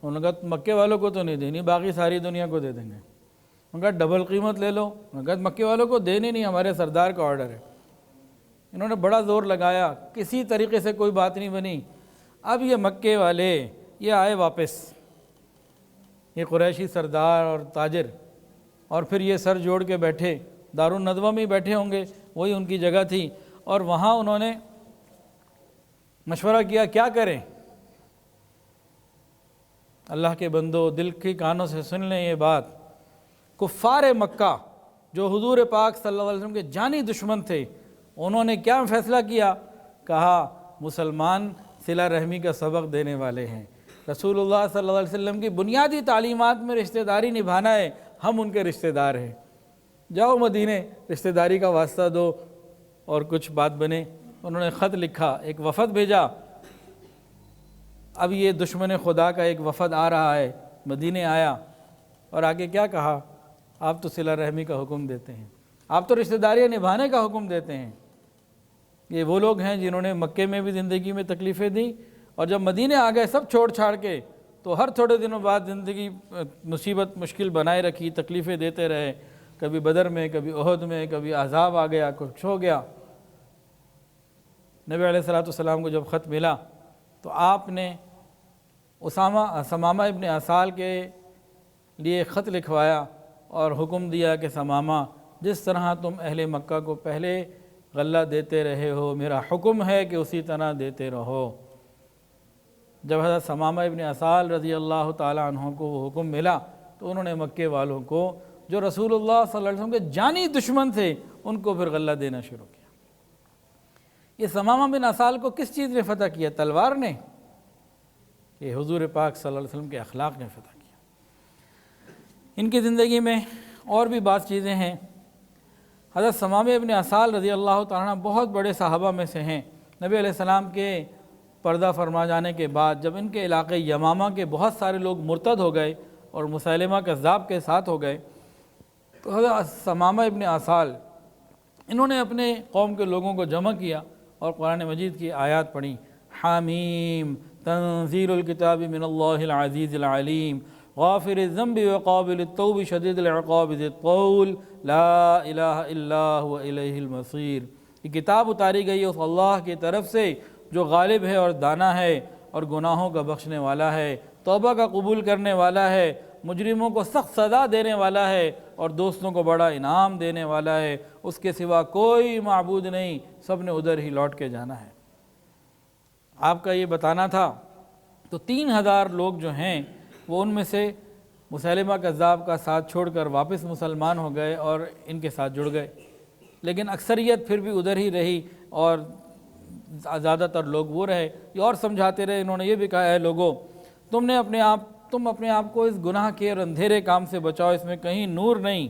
انہوں نے کہا مکے والوں کو تو نہیں دینی، باقی ساری دنیا کو دے دیں گے۔ انہوں نے کہا ڈبل قیمت لے لو۔ انہوں نے کہا مکے والوں کو دینی نہیں، ہمارے سردار کا آرڈر ہے۔ انہوں نے بڑا زور لگایا، کسی طریقے سے کوئی بات نہیں بنی۔ اب یہ مکے والے یہ آئے واپس، یہ قریشی سردار اور تاجر، اور پھر یہ سر جوڑ کے بیٹھے، دارالندوہ میں بیٹھے ہوں گے، وہی ان کی جگہ تھی، اور وہاں انہوں نے مشورہ کیا کیا کریں۔ اللہ کے بندو دل کی کانوں سے سن لیں یہ بات، کفار مکہ جو حضور پاک صلی اللہ علیہ وسلم کے جانی دشمن تھے، انہوں نے کیا فیصلہ کیا؟ کہا مسلمان صلہ رحمی کا سبق دینے والے ہیں، رسول اللہ صلی اللہ علیہ وسلم کی بنیادی تعلیمات میں رشتہ داری نبھانا ہے، ہم ان کے رشتہ دار ہیں، جاؤ مدینے رشتہ داری کا واسطہ دو اور کچھ بات بنے۔ انہوں نے خط لکھا، ایک وفد بھیجا، اب یہ دشمن خدا کا ایک وفد آ رہا ہے، مدینے آیا اور آگے کیا کہا؟ آپ تو صلہ رحمی کا حکم دیتے ہیں، آپ تو رشتہ داریاں نبھانے کا حکم دیتے ہیں۔ یہ وہ لوگ ہیں جنہوں نے مکے میں بھی زندگی میں تکلیفیں دیں، اور جب مدینے آ گئے سب چھوڑ چھاڑ کے، تو ہر تھوڑے دنوں بعد زندگی مصیبت مشکل بنائے رکھی، تکلیفیں دیتے رہے، کبھی بدر میں، کبھی احد میں، کبھی احزاب آ گیا، کچھ ہو گیا۔ نبی علیہ السلام کو جب خط ملا تو آپ نے ثمامہ ابن اسال کے لیے خط لکھوایا اور حکم دیا کہ ثمامہ، جس طرح تم اہل مکہ کو پہلے غلہ دیتے رہے ہو، میرا حکم ہے کہ اسی طرح دیتے رہو۔ جب حضرت ثمامہ ابن اسال رضی اللہ تعالیٰ عنہ کو وہ حکم ملا تو انہوں نے مکے والوں کو، جو رسول اللہ صلی اللہ علیہ وسلم کے جانی دشمن تھے، ان کو پھر غلہ دینا شروع کیا۔ یہ ثمامہ بن اسال کو کس چیز نے فتح کیا؟ تلوار نے؟ یہ حضور پاک صلی اللہ علیہ وسلم کے اخلاق نے فتح کیا۔ ان کی زندگی میں اور بھی بعض چیزیں ہیں۔ حضرت ثمامہ ابن اسال رضی اللہ تعالیٰ عنہ بہت بڑے صحابہ میں سے ہیں۔ نبی علیہ السلام کے پردہ فرما جانے کے بعد جب ان کے علاقے یمامہ کے بہت سارے لوگ مرتد ہو گئے اور مسیلمہ کذاب کے ساتھ ہو گئے، تو حضرت ثمامہ ابن اسال انہوں نے اپنے قوم کے لوگوں کو جمع کیا اور قرآن مجید کی آیات پڑھی، حامیم تنزیل الکتاب من اللہ العزیز العلیم غافر الذنب وقابل التوب شدید العقاب ذی الطول لا الہ الا هو الیہ المصیر۔ یہ کتاب اتاری گئی اس اللہ کی طرف سے جو غالب ہے اور دانا ہے اور گناہوں کا بخشنے والا ہے، توبہ کا قبول کرنے والا ہے، مجرموں کو سخت سزا دینے والا ہے اور دوستوں کو بڑا انعام دینے والا ہے۔ اس کے سوا کوئی معبود نہیں، سب نے ادھر ہی لوٹ کے جانا ہے۔ آپ کا یہ بتانا تھا۔ تو 3000 لوگ جو ہیں وہ ان میں سے مسیلمہ کذاب کا ساتھ چھوڑ کر واپس مسلمان ہو گئے اور ان کے ساتھ جڑ گئے، لیکن اکثریت پھر بھی ادھر ہی رہی اور زیادہ تر لوگ وہ رہے۔ یہ اور سمجھاتے رہے، انہوں نے یہ بھی کہا، اے لوگوں، تم اپنے آپ کو اس گناہ کے اور اندھیرے کام سے بچاؤ، اس میں کہیں نور نہیں۔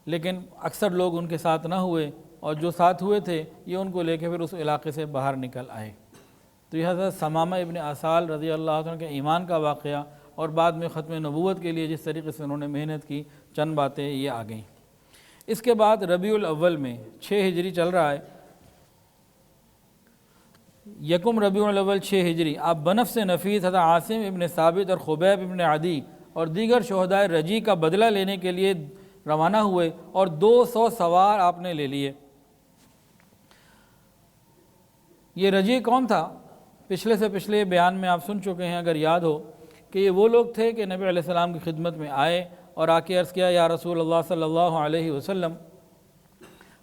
لیکن اکثر لوگ ان کے ساتھ نہ ہوئے، اور جو ساتھ ہوئے تھے یہ ان کو لے کے پھر اس علاقے سے باہر نکل آئے۔ تو یہ حضرت ثمامہ ابن اسال رضی اللہ عنہ کے ایمان کا واقعہ اور بعد میں ختم نبوت کے لیے جس طریقے سے انہوں نے محنت کی، چند باتیں یہ آ گئیں۔ اس کے بعد ربیع الاول میں 6 ہجری چل رہا ہے، یکم ربیع الاول 6 ہجری، آپ بنفس نفیس حضرت عاصم ابن ثابت اور خبیب ابن عدی اور دیگر شہدائے رجی کا بدلہ لینے کے لیے روانہ ہوئے اور 200 سوار آپ نے لے لیے۔ یہ رجی کون تھا؟ پچھلے سے پچھلے بیان میں آپ سن چکے ہیں اگر یاد ہو، کہ یہ وہ لوگ تھے کہ نبی علیہ السلام کی خدمت میں آئے اور آ کے عرض کیا، یا رسول اللہ صلی اللہ علیہ وسلم،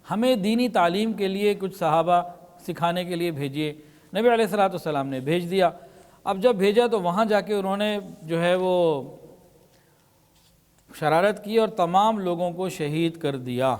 ہمیں دینی تعلیم کے لیے کچھ صحابہ سکھانے کے لیے بھیجیے۔ نبی علیہ السلام نے بھیج دیا۔ اب جب بھیجا تو وہاں جا کے انہوں نے جو ہے وہ شرارت کی اور تمام لوگوں کو شہید کر دیا۔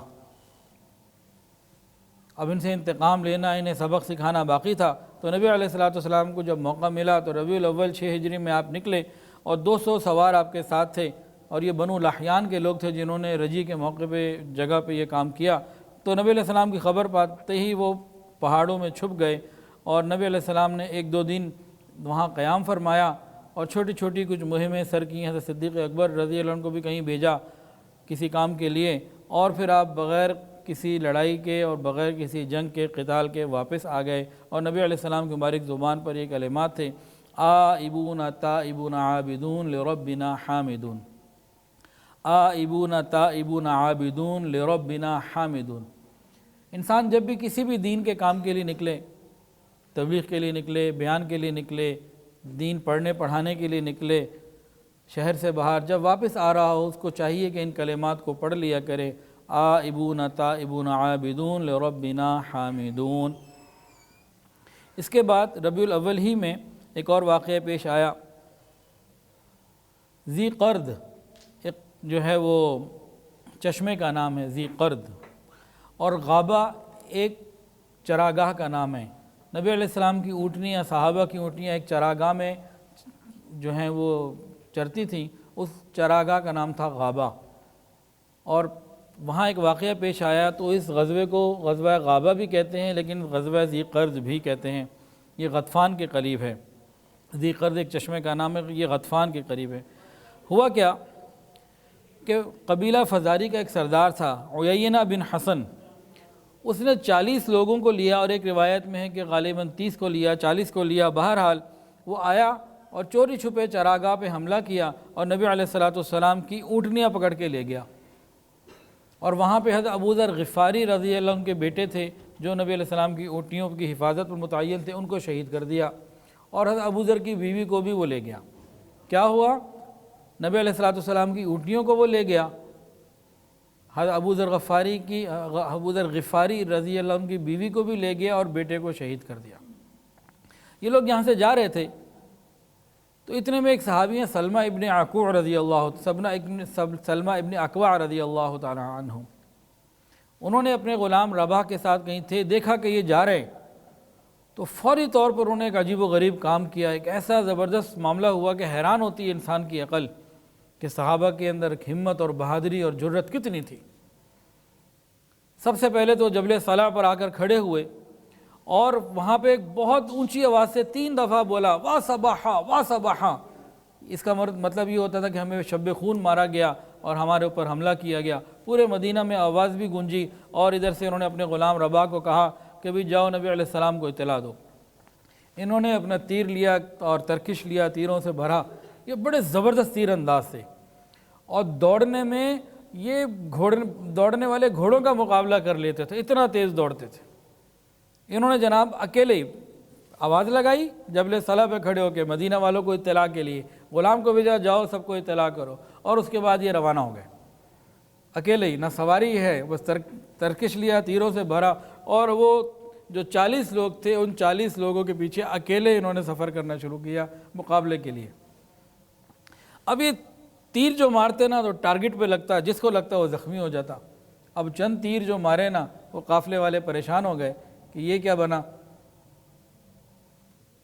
اب ان سے انتقام لینا، انہیں سبق سکھانا باقی تھا۔ تو نبی علیہ السلام کو جب موقع ملا تو ربیع الاول 6 ہجری میں آپ نکلے اور 200 سوار آپ کے ساتھ تھے، اور یہ بنو لحیان کے لوگ تھے جنہوں نے رجی کے موقع پہ جگہ پہ یہ کام کیا۔ تو نبی علیہ السلام کی خبر پاتے ہی وہ پہاڑوں میں چھپ گئے، اور نبی علیہ السلام نے 1-2 دن وہاں قیام فرمایا اور چھوٹی چھوٹی کچھ مہمیں سر کی۔ حضرت صدیق اکبر رضی اللہ عنہ کو بھی کہیں بھیجا کسی کام کے لیے، اور پھر آپ بغیر کسی لڑائی کے اور بغیر کسی جنگ کے قتال کے واپس آ گئے، اور نبی علیہ السلام کی مبارک زبان پر یہ کلمات تھے، آئبون تائبون عابدون لربنا حامدون، آئبون تائبون عابدون لربنا حامدون۔ انسان جب بھی کسی بھی دین کے کام کے لیے نکلے، تبلیغ کے لیے نکلے، بیان کے لیے نکلے، دین پڑھنے پڑھانے کے لیے نکلے شہر سے باہر، جب واپس آ رہا ہو اس کو چاہیے کہ ان کلمات کو پڑھ لیا کرے، آئبون تائبون عابدون لربنا حامدون۔ اس کے بعد ربیع الاول ہی میں ایک اور واقعہ پیش آیا۔ ذی قرد ایک جو ہے وہ چشمے کا نام ہے، ذی قرد، اور غابہ ایک چراگاہ کا نام ہے۔ نبی علیہ السلام کی اونٹنیاں، صحابہ کی اونٹنیاں ایک چراگاہ میں جو ہیں وہ چرتی تھیں، اس چراگاہ کا نام تھا غابہ، اور وہاں ایک واقعہ پیش آیا۔ تو اس غزوے کو غزوہ غابہ بھی کہتے ہیں، لیکن غزوہ ذی قرد بھی کہتے ہیں۔ یہ غطفان کے قریب ہے، ذی قرد ایک چشمے کا نام ہے، یہ غطفان کے قریب ہے۔ ہوا کیا کہ قبیلہ فزاری کا ایک سردار تھا عیینہ بن حسن، اس نے 40 لوگوں کو لیا، اور ایک روایت میں ہے کہ غالباً 30 کو لیا، 40 کو لیا، بہرحال وہ آیا اور چوری چھپے چراگاہ پہ حملہ کیا اور نبی علیہ السلام کی اونٹنیاں پکڑ کے لے گیا، اور وہاں پہ حضرت ابو ذر غفاری رضی اللہ عنہ کے بیٹے تھے جو نبی علیہ السلام کی اونٹنیوں کی حفاظت پر متعین تھے، ان کو شہید کر دیا، اور حضرت ابو ذر کی بیوی کو بھی وہ لے گیا۔ کیا ہوا؟ نبی علیہ السلام کی اونٹنیوں کو وہ لے گیا، حضرت ابو ذر غفاری رضی اللہ عنہ کی بیوی کو بھی لے گیا اور بیٹے کو شہید کر دیا۔ یہ لوگ یہاں سے جا رہے تھے تو اتنے میں ایک صحابی ہیں سلمہ ابن اکوع رضی اللہ تعالی عنہ، انہوں نے اپنے غلام رباح کے ساتھ کہیں تھے، دیکھا کہ یہ جا رہے تو فوری طور پر انہوں نے ایک عجیب و غریب کام کیا، ایک ایسا زبردست معاملہ ہوا کہ حیران ہوتی ہے انسان کی عقل کہ صحابہ کے اندر ہمت اور بہادری اور جرت کتنی تھی۔ سب سے پہلے تو جبل صلاح پر آ کر کھڑے ہوئے اور وہاں پہ ایک بہت اونچی آواز سے 3 دفعہ بولا وا صباحا وا صباحا۔ اس کا مطلب یہ ہوتا تھا کہ ہمیں شب خون مارا گیا اور ہمارے اوپر حملہ کیا گیا۔ پورے مدینہ میں آواز بھی گونجی، اور ادھر سے انہوں نے اپنے غلام رباح کو کہا کہ بھی جاؤ نبی علیہ السلام کو اطلاع دو۔ انہوں نے اپنا تیر لیا اور ترکش لیا، تیروں سے بھرا، یہ بڑے زبردست تیر انداز سے، اور دوڑنے میں یہ دوڑنے والے گھوڑوں کا مقابلہ کر لیتے تھے، اتنا تیز دوڑتے تھے۔ انہوں نے جناب اکیلے ہی آواز لگائی جبل صلاح پہ کھڑے ہو کے مدینہ والوں کو اطلاع کے لیے، غلام کو بھیجا جاؤ سب کو اطلاع کرو، اور اس کے بعد یہ روانہ ہو گئے اکیلے ہی، نہ سواری ہے، بس ترکش لیا، تیروں سے بھرا، اور وہ جو 40 لوگ تھے ان 40 لوگوں کے پیچھے اکیلے انہوں نے سفر کرنا شروع کیا مقابلے کے لیے۔ اب یہ تیر جو مارتے نا تو ٹارگٹ پہ لگتا، جس کو لگتا وہ زخمی ہو جاتا۔ اب چند تیر جو مارے نا وہ قافلے والے پریشان ہو گئے کہ یہ کیا بنا،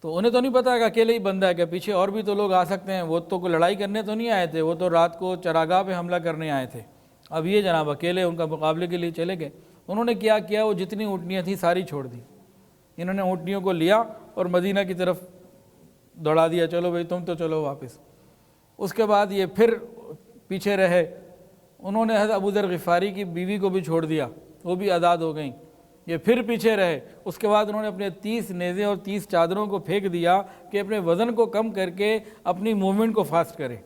تو انہیں تو نہیں پتا کہ اکیلے ہی بندہ ہے، کہ پیچھے اور بھی تو لوگ آ سکتے ہیں، وہ تو کوئی لڑائی کرنے تو نہیں آئے تھے، وہ تو رات کو چراگاہ پہ حملہ کرنے آئے تھے۔ اب یہ جناب اکیلے ان کا مقابلے کے لیے چلے گئے۔ انہوں نے کیا وہ جتنی اونٹنیاں تھیں ساری چھوڑ دی، انہوں نے اونٹنیوں کو لیا اور مدینہ کی طرف دوڑا دیا، چلو بھائی تم تو چلو واپس۔ اس کے بعد یہ پھر پیچھے رہے، انہوں نے حضرت ابو ذر غفاری کی بیوی کو بھی چھوڑ دیا، وہ بھی آزاد ہو گئیں، یہ پھر پیچھے رہے۔ اس کے بعد انہوں نے اپنے 30 نیزے اور 30 چادروں کو پھینک دیا کہ اپنے وزن کو کم کر کے اپنی موومنٹ کو فاسٹ کرے،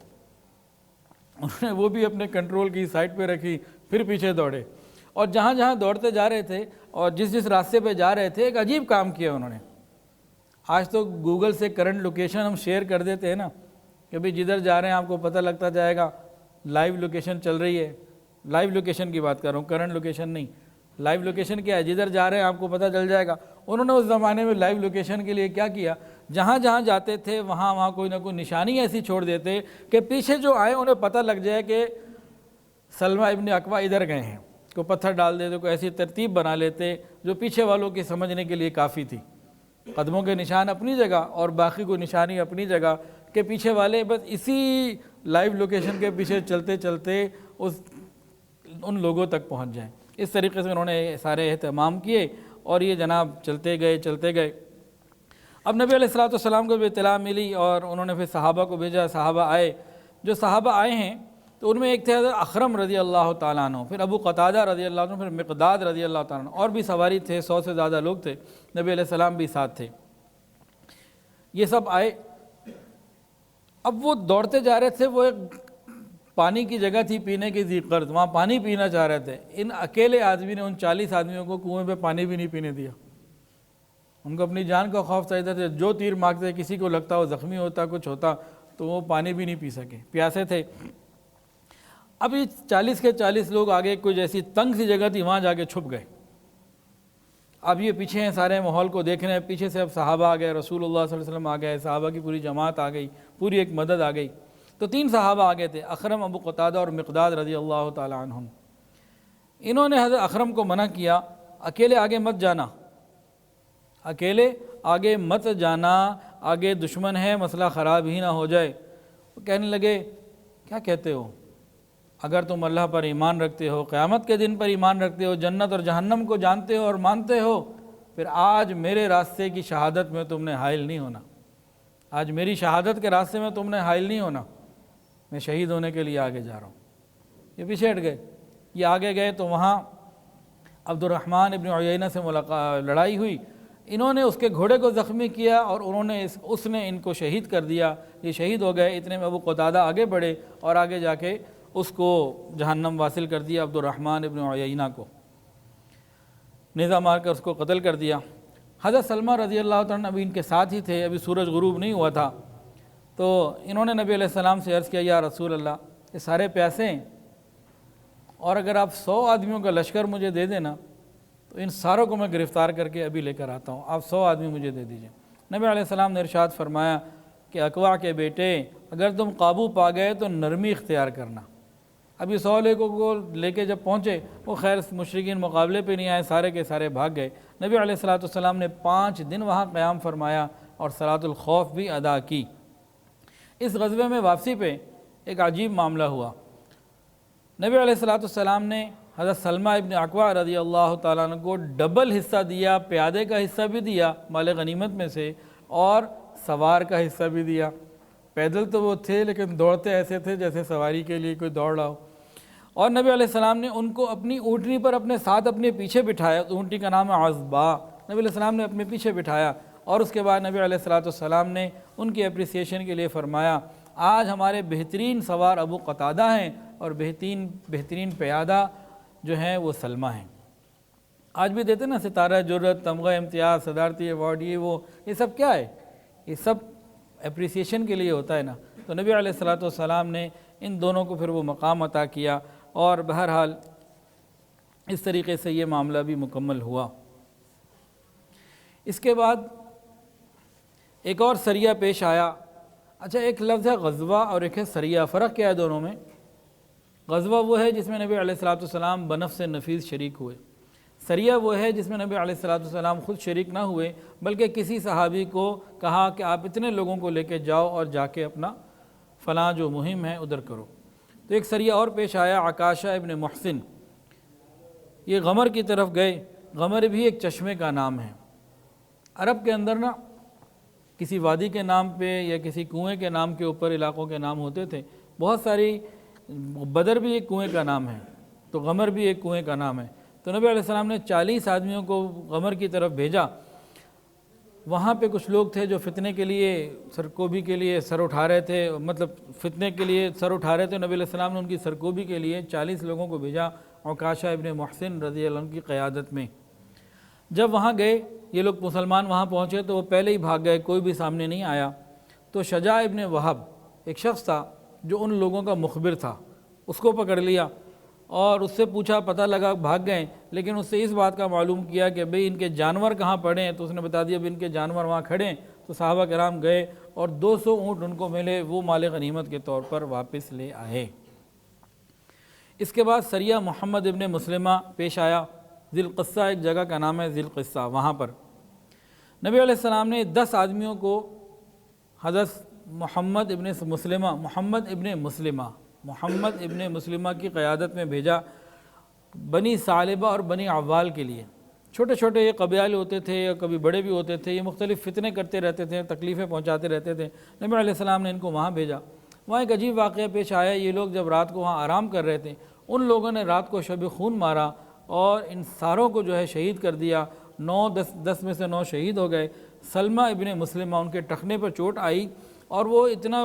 انہوں نے وہ بھی اپنے کنٹرول کی سائٹ پہ رکھی، پھر پیچھے دوڑے، اور جہاں جہاں دوڑتے جا رہے تھے اور جس راستے پہ جا رہے تھے ایک عجیب کام کیا انہوں نے۔ آج تو گوگل سے کرنٹ لوکیشن ہم شیئر کر دیتے ہیں نا کہ بھئی جدھر جا رہے ہیں آپ کو پتہ لگتا جائے گا، لائیو لوکیشن چل رہی ہے، لائیو لوکیشن کی بات کر رہا ہوں، کرنٹ لوکیشن نہیں۔ لائیو لوکیشن کیا ہے؟ جدھر جا رہے ہیں آپ کو پتہ چل جائے گا۔ انہوں نے اس زمانے میں لائیو لوکیشن کے لیے کیا کیا، جہاں جہاں جاتے تھے وہاں کوئی نہ کوئی نشانی ایسی چھوڑ دیتے کہ پیچھے جو آئے انہیں پتہ لگ جائے کہ سلمہ ابن اکوع ادھر گئے ہیں، کوئی پتھر ڈال دیتے، کوئی ایسی ترتیب بنا لیتے جو پیچھے والوں کی سمجھنے کے لیے کافی تھی۔ قدموں کے نشان اپنی جگہ اور باقی کوئی نشانی اپنی جگہ، کہ پیچھے والے بس اسی لائیو لوکیشن کے پیچھے چلتے چلتے ان لوگوں تک پہنچ جائیں۔ اس طریقے سے انہوں نے سارے اہتمام کیے اور یہ جناب چلتے گئے۔ اب نبی علیہ السلام کو بھی اطلاع ملی اور انہوں نے پھر صحابہ کو بھیجا، صحابہ آئے۔ جو صحابہ آئے ہیں تو ان میں ایک تھے حضرت اخرم رضی اللہ تعالیٰ عنہ، پھر ابو قتادہ رضی اللہ عنہ، پھر مقداد رضی اللہ تعالیٰ عنہ، اور بھی سواری تھے، 100 سے زیادہ لوگ تھے، نبی علیہ السلام بھی ساتھ تھے۔ یہ سب آئے، اب وہ دوڑتے جا رہے تھے، وہ ایک پانی کی جگہ تھی پینے کی ذی قرد، وہاں پانی پینا چاہ رہے تھے۔ ان اکیلے آدمی نے ان 40 آدمیوں کو کنویں پہ پانی بھی نہیں پینے دیا، ان کو اپنی جان کا خوف تھا، جو تیر مارتے کسی کو لگتا وہ زخمی ہوتا، کچھ ہوتا، تو وہ پانی بھی نہیں پی سکے، پیاسے تھے۔ اب یہ 40 کے 40 لوگ آگے کوئی جیسی تنگ سی جگہ تھی، وہاں جا کے چھپ گئے۔ اب یہ پیچھے ہیں، سارے ماحول کو دیکھ رہے ہیں، پیچھے سے اب صحابہ آ گئے، رسول اللہ صلی اللہ علیہ وسلم آ گئے، صحابہ کی پوری جماعت آ گئی، پوری ایک مدد آ گئی۔ تو 3 صحابہ آ گئے تھے، اخرم، ابو قتادہ اور مقداد رضی اللہ تعالیٰ عنہم۔ انہوں نے حضرت اخرم کو منع کیا، اکیلے آگے مت جانا، اکیلے آگے مت جانا، آگے دشمن ہے، مسئلہ خراب ہی نہ ہو جائے۔ وہ کہنے لگے کیا کہتے ہو، اگر تم اللہ پر ایمان رکھتے ہو، قیامت کے دن پر ایمان رکھتے ہو، جنت اور جہنم کو جانتے ہو اور مانتے ہو، پھر آج میرے راستے کی شہادت میں تم نے حائل نہیں ہونا، آج میری شہادت کے راستے میں تم نے حائل نہیں ہونا، میں شہید ہونے کے لیے آگے جا رہا ہوں۔ یہ پیچھے ہٹ گئے، یہ آگے گئے تو وہاں عبد الرحمن ابن عیینہ سے لڑائی ہوئی، انہوں نے اس کے گھوڑے کو زخمی کیا اور انہوں نے اس نے ان کو شہید کر دیا، یہ شہید ہو گئے۔ اتنے میں ابو قتادہ آگے بڑھے اور آگے جا کے اس کو جہنم واصل کر دیا، عبد الرحمن ابن عیینہ کو نیزہ مار کر اس کو قتل کر دیا۔ حضرت سلمہ رضی اللہ تعالیٰ عنہ ابھی ان کے ساتھ ہی تھے، ابھی سورج غروب نہیں ہوا تھا، تو انہوں نے نبی علیہ السلام سے عرض کیا، یا رسول اللہ یہ سارے پیاسے ہیں اور اگر آپ 100 آدمیوں کا لشکر مجھے دے دینا تو ان ساروں کو میں گرفتار کر کے ابھی لے کر آتا ہوں، آپ 100 آدمی مجھے دے دیجئے۔ نبی علیہ السلام نے ارشاد فرمایا کہ اقوا کے بیٹے اگر تم قابو پا گئے تو نرمی اختیار کرنا۔ ابھی 100 لوگوں کو لے کے جب پہنچے، وہ خیر مشرکین مقابلے پہ نہیں آئے، سارے کے سارے بھاگ گئے۔ نبی علیہ السلام نے 5 دن وہاں قیام فرمایا اور صلاۃ الخوف بھی ادا کی۔ اس غزوے میں واپسی پہ ایک عجیب معاملہ ہوا۔ نبی علیہ السلام نے حضرت سلمہ ابن اکوع رضی اللہ تعالیٰ عنہ کو ڈبل حصہ دیا، پیادے کا حصہ بھی دیا مال غنیمت میں سے اور سوار کا حصہ بھی دیا۔ پیدل تو وہ تھے لیکن دوڑتے ایسے تھے جیسے سواری کے لیے کوئی دوڑ رہا ہو۔ اور نبی علیہ السلام نے ان کو اپنی اونٹنی پر اپنے ساتھ اپنے پیچھے بٹھایا، اونٹنی کا نام ہے عزبا، نبی علیہ السلام نے اپنے پیچھے بٹھایا اور اس کے بعد نبی علیہ السلام نے ان کی اپریسیشن کے لیے فرمایا، آج ہمارے بہترین سوار ابو قتادہ ہیں اور بہترین پیادہ جو ہیں وہ سلمہ ہیں۔ آج بھی دیتے نا ستارہ جرت، تمغہ امتیاز، صدارتی ایوارڈ، یہ سب کیا ہے؟ یہ سب اپریسیشن کے لیے ہوتا ہے نا۔ تو نبی علیہ السلام نے ان دونوں کو پھر وہ مقام عطا کیا اور بہرحال اس طریقے سے یہ معاملہ بھی مکمل ہوا۔ اس کے بعد ایک اور سریہ پیش آیا۔ اچھا، ایک لفظ ہے غزوہ اور ایک ہے سریہ، فرق کیا ہے دونوں میں؟ غزوہ وہ ہے جس میں نبی علیہ السلام بنفس نفیس شریک ہوئے، سریہ وہ ہے جس میں نبی علیہ السلام خود شریک نہ ہوئے بلکہ کسی صحابی کو کہا کہ آپ اتنے لوگوں کو لے کے جاؤ اور جا کے اپنا فلاں جو مہم ہے ادھر کرو۔ تو ایک سریہ اور پیش آیا، عکاشہ ابن محسن، یہ غمر کی طرف گئے۔ غمر بھی ایک چشمے کا نام ہے۔ عرب کے اندر نا کسی وادی کے نام پہ یا کسی کنویں کے نام کے اوپر علاقوں کے نام ہوتے تھے بہت ساری۔ بدر بھی ایک کنویں کا نام ہے، تو غمر بھی ایک کنویں کا نام ہے۔ تو نبی علیہ السلام نے 40 آدمیوں کو غمر کی طرف بھیجا۔ وہاں پہ کچھ لوگ تھے جو فتنے کے لیے سرکوبی کے لیے سر اٹھا رہے تھے، مطلب فتنے کے لیے سر اٹھا رہے تھے۔ نبی علیہ السلام نے ان کی سرکوبی کے لیے 40 لوگوں کو بھیجا عکاشہ ابن محسن رضی اللہ عنہ کی قیادت میں۔ جب وہاں گئے یہ لوگ مسلمان وہاں پہنچے تو وہ پہلے ہی بھاگ گئے، کوئی بھی سامنے نہیں آیا۔ تو شجاع ابن وہب ایک شخص تھا جو ان لوگوں کا مخبر تھا، اس کو پکڑ لیا اور اس سے پوچھا، پتہ لگا بھاگ گئے، لیکن اس سے اس بات کا معلوم کیا کہ بھئی ان کے جانور کہاں پڑے ہیں، تو اس نے بتا دیا بھی ان کے جانور وہاں کھڑے ہیں۔ تو صحابہ کرام گئے اور 200 اونٹ ان کو ملے، وہ مال غنیمت کے طور پر واپس لے آئے۔ اس کے بعد سریہ محمد ابن مسلمہ پیش آیا۔ ذی القصہ ایک جگہ کا نام ہے ذی القصہ، وہاں پر نبی علیہ السلام نے 10 آدمیوں کو حضرت محمد ابن مسلمہ کی قیادت میں بھیجا بنی ثعلبہ اور بنی عوال کے لیے۔ چھوٹے چھوٹے یہ قبائل ہوتے تھے یا کبھی بڑے بھی ہوتے تھے، یہ مختلف فتنے کرتے رہتے تھے، تکلیفیں پہنچاتے رہتے تھے۔ نبی علیہ السلام نے ان کو وہاں بھیجا۔ وہاں ایک عجیب واقعہ پیش آیا، یہ لوگ جب رات کو وہاں آرام کر رہے تھے، ان لوگوں نے رات کو شب خون مارا اور ان ساروں کو جو ہے شہید کر دیا۔ 10 میں سے 9 شہید ہو گئے۔ سلمہ ابن مسلمہ ان کے ٹخنے پر چوٹ آئی اور وہ اتنا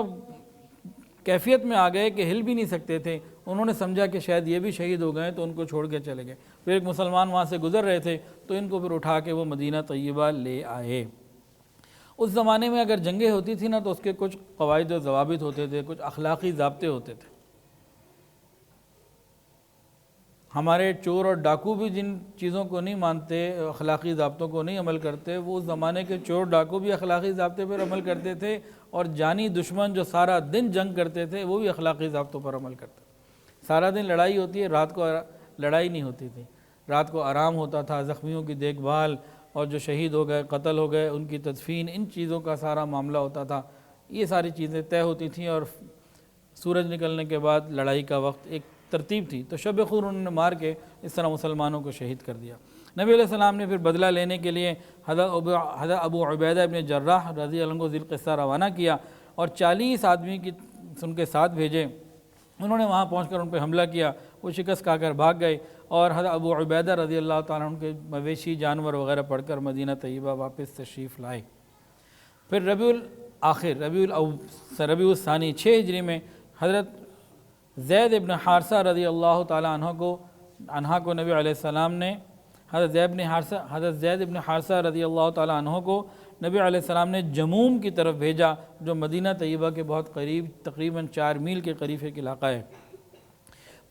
کیفیت میں آ گئے کہ ہل بھی نہیں سکتے تھے۔ انہوں نے سمجھا کہ شاید یہ بھی شہید ہو گئے تو ان کو چھوڑ کے چلے گئے۔ پھر ایک مسلمان وہاں سے گزر رہے تھے تو ان کو پھر اٹھا کے وہ مدینہ طیبہ لے آئے۔ اس زمانے میں اگر جنگیں ہوتی تھی نا تو اس کے کچھ قواعد و ضوابط ہوتے تھے، کچھ اخلاقی ضابطے ہوتے تھے۔ ہمارے چور اور ڈاکو بھی جن چیزوں کو نہیں مانتے، اخلاقی ضابطوں کو نہیں عمل کرتے، وہ اس زمانے کے چور ڈاکو بھی اخلاقی ضابطے پر عمل کرتے تھے، اور جانی دشمن جو سارا دن جنگ کرتے تھے وہ بھی اخلاقی ضابطوں پر عمل کرتے تھے۔ سارا دن لڑائی ہوتی ہے، رات کو لڑائی نہیں ہوتی تھی، رات کو آرام ہوتا تھا، زخمیوں کی دیکھ بھال اور جو شہید ہو گئے، قتل ہو گئے، ان کی تدفین، ان چیزوں کا سارا معاملہ ہوتا تھا۔ یہ ساری چیزیں طے ہوتی تھیں اور سورج نکلنے کے بعد لڑائی کا وقت ایک ترتیب تھی۔ تو شب خون انہوں نے مار کے اس طرح مسلمانوں کو شہید کر دیا۔ نبی علیہ السلام نے پھر بدلہ لینے کے لیے حضرت ابو عبیدہ ابن جراح رضی اللہ عنہ کو ذی القصہ روانہ کیا اور 40 آدمی کی ان کے ساتھ بھیجے۔ انہوں نے وہاں پہنچ کر ان پہ حملہ کیا، وہ شکست کھا کر بھاگ گئے اور حضرت ابو عبیدہ رضی اللہ تعالیٰ عنہ کے مویشی جانور وغیرہ پڑھ کر مدینہ طیبہ واپس تشریف لائے۔ پھر ربیع الثانی 6 ہجری میں حضرت زید ابن حارثہ رضی اللہ تعالیٰ عنہ کو نبی علیہ السلام نے حضرت زید ابن حارثہ رضی اللہ تعالیٰ عنہ کو نبی علیہ السلام نے جموم کی طرف بھیجا، جو مدینہ طیبہ کے بہت قریب تقریباً 4 میل کے قریب ایک علاقہ ہے۔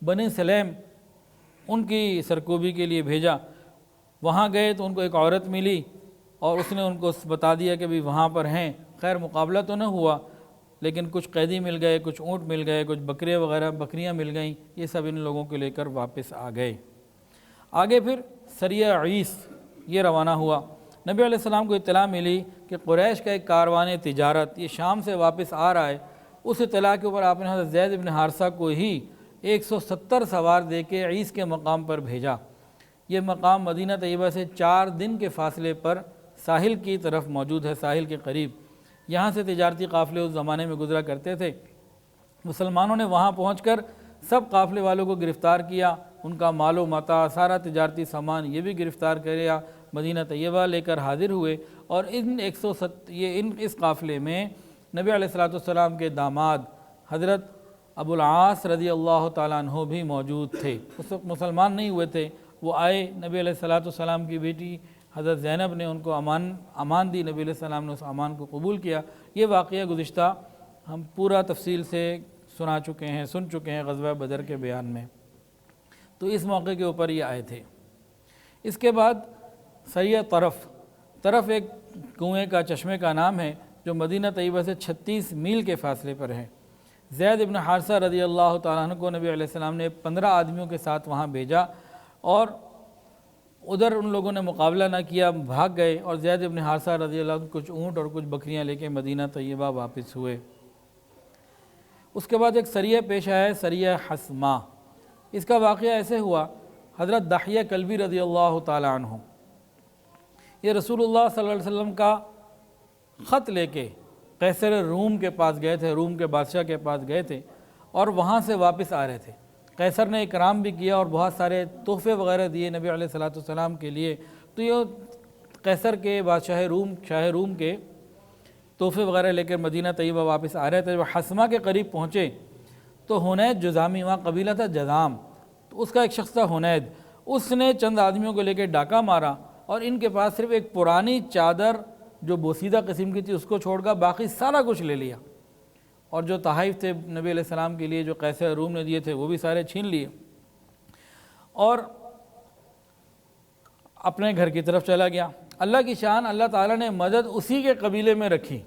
بنی سلیم ان کی سرکوبی کے لیے بھیجا۔ وہاں گئے تو ان کو ایک عورت ملی اور اس نے ان کو بتا دیا کہ بھی وہاں پر ہیں۔ خیر مقابلہ تو نہ ہوا، لیکن کچھ قیدی مل گئے، کچھ اونٹ مل گئے، کچھ بکریاں مل گئیں، یہ سب ان لوگوں کو لے کر واپس آ گئے۔ آگے پھر سریہ عیس یہ روانہ ہوا۔ نبی علیہ السلام کو اطلاع ملی کہ قریش کا ایک کاروان تجارت یہ شام سے واپس آ رہا ہے۔ اس اطلاع کے اوپر آپ نے حضرت زید ابن حارثہ کو ہی 170 سوار دے کے عیس کے مقام پر بھیجا۔ یہ مقام مدینہ طیبہ سے 4 دن کے فاصلے پر ساحل کی طرف موجود ہے، ساحل کے قریب۔ یہاں سے تجارتی قافلے اس زمانے میں گزرا کرتے تھے۔ مسلمانوں نے وہاں پہنچ کر سب قافلے والوں کو گرفتار کیا، ان کا مال و متاع سارا تجارتی سامان یہ بھی گرفتار کریا، مدینہ طیبہ لے کر حاضر ہوئے۔ اور اس قافلے میں نبی علیہ السلام کے داماد حضرت ابو العاص رضی اللہ تعالیٰ عنہ بھی موجود تھے۔ اس وقت مسلمان نہیں ہوئے تھے، وہ آئے، نبی علیہ السلام کی بیٹی حضرت زینب نے ان کو امان دی، نبی علیہ السلام نے اس امان کو قبول کیا۔ یہ واقعہ گزشتہ ہم پورا تفصیل سے سن چکے ہیں غزوہ بدر کے بیان میں، تو اس موقع کے اوپر یہ آئے تھے۔ اس کے بعد سریہ طرف ایک کنویں کا چشمے کا نام ہے جو مدینہ طیبہ سے 36 میل کے فاصلے پر ہے۔ زید ابن حارثہ رضی اللہ تعالیٰ عنہ کو نبی علیہ السلام نے 15 آدمیوں کے ساتھ وہاں بھیجا اور ادھر ان لوگوں نے مقابلہ نہ کیا، بھاگ گئے، اور زید ابن حارثہ رضی اللہ عنہ کچھ اونٹ اور کچھ بکریاں لے کے مدینہ طیبہ واپس ہوئے۔ اس کے بعد ایک سریہ پیش آیا ہے، سریہ حسمہ۔ اس کا واقعہ ایسے ہوا، حضرت دحیہ کلبی رضی اللہ تعالیٰ عنہ یہ رسول اللہ صلی اللہ علیہ وسلم کا خط لے کے قیصر روم کے پاس گئے تھے، روم کے بادشاہ کے پاس گئے تھے اور وہاں سے واپس آ رہے تھے۔ قیصر نے اکرام بھی کیا اور بہت سارے تحفے وغیرہ دیے نبی علیہ السلام کے لیے۔ تو یہ قیصر کے شاہ روم کے تحفے وغیرہ لے کر مدینہ طیبہ واپس آ رہے تھے۔ جب حسمہ کے قریب پہنچے تو حنید جذامی، وہاں قبیلہ تھا جذام، تو اس کا ایک شخص تھا حنید، اس نے چند آدمیوں کو لے کے ڈاکہ مارا اور ان کے پاس صرف ایک پرانی چادر جو بوسیدہ قسم کی تھی اس کو چھوڑ کر باقی سارا کچھ لے لیا، اور جو تحائف تھے نبی علیہ السلام کے لیے جو قیصر روم نے دیے تھے وہ بھی سارے چھین لیے اور اپنے گھر کی طرف چلا گیا۔ اللہ کی شان، اللہ تعالیٰ نے مدد اسی کے قبیلے میں رکھی۔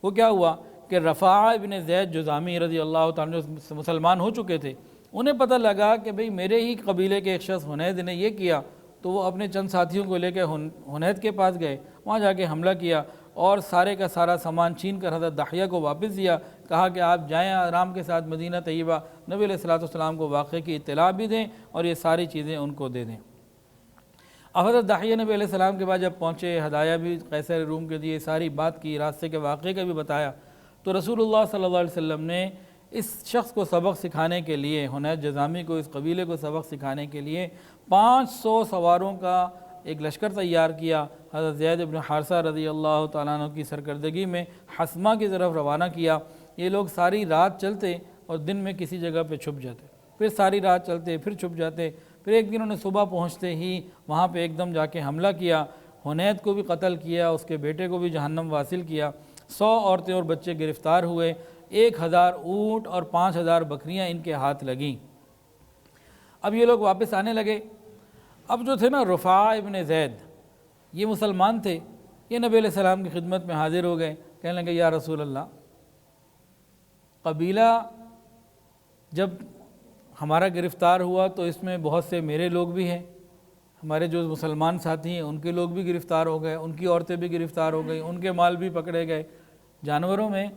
وہ کیا ہوا کہ رفاعہ ابن زید جذامی رضی اللہ تعالیٰ جو مسلمان ہو چکے تھے، انہیں پتہ لگا کہ بھئی میرے ہی قبیلے کے ایک شخص حنید نے یہ کیا، تو وہ اپنے چند ساتھیوں کو لے کے حنید کے پاس گئے، وہاں جا کے حملہ کیا اور سارے کا سارا سامان چھین کر حضرت دحیہ کو واپس دیا، کہا کہ آپ جائیں آرام کے ساتھ مدینہ طیبہ، نبی علیہ السلام کو واقعے کی اطلاع بھی دیں اور یہ ساری چیزیں ان کو دے دیں۔ اب حضرت دحیہ نبی علیہ السلام کے بعد جب پہنچے، ہدایہ بھی قیصر روم کے دیے، ساری بات کی، راستے کے واقعے کا بھی بتایا، تو رسول اللہ صلی اللہ علیہ وسلم نے اس شخص کو سبق سکھانے کے لیے، حنید جذامی کو، اس قبیلے کو سبق سکھانے کے لیے 500 سواروں کا ایک لشکر تیار کیا۔ حضرت زید ابن حارثہ رضی اللہ تعالیٰ عنہ کی سرکردگی میں حسمہ کی طرف روانہ کیا۔ یہ لوگ ساری رات چلتے اور دن میں کسی جگہ پہ چھپ جاتے، پھر ساری رات چلتے، پھر چھپ جاتے، پھر ایک دن انہوں نے صبح پہنچتے ہی وہاں پہ ایک دم جا کے حملہ کیا، حنید کو بھی قتل کیا، اس کے بیٹے کو بھی جہنم واصل کیا۔ 100 عورتیں اور بچے گرفتار ہوئے، 1000 اونٹ اور 5000 بکریاں ان کے ہاتھ لگیں۔ اب یہ لوگ واپس آنے لگے۔ اب جو تھے نا رفاعہ ابن زید، یہ مسلمان تھے، یہ نبی علیہ السلام کی خدمت میں حاضر ہو گئے، کہنے لگے یا رسول اللہ، قبیلہ جب ہمارا گرفتار ہوا تو اس میں بہت سے میرے لوگ بھی ہیں، ہمارے جو مسلمان ساتھی ہیں ان کے لوگ بھی گرفتار ہو گئے، ان کی عورتیں بھی گرفتار ہو گئی، ان کے مال بھی پکڑے گئے، جانوروں میں،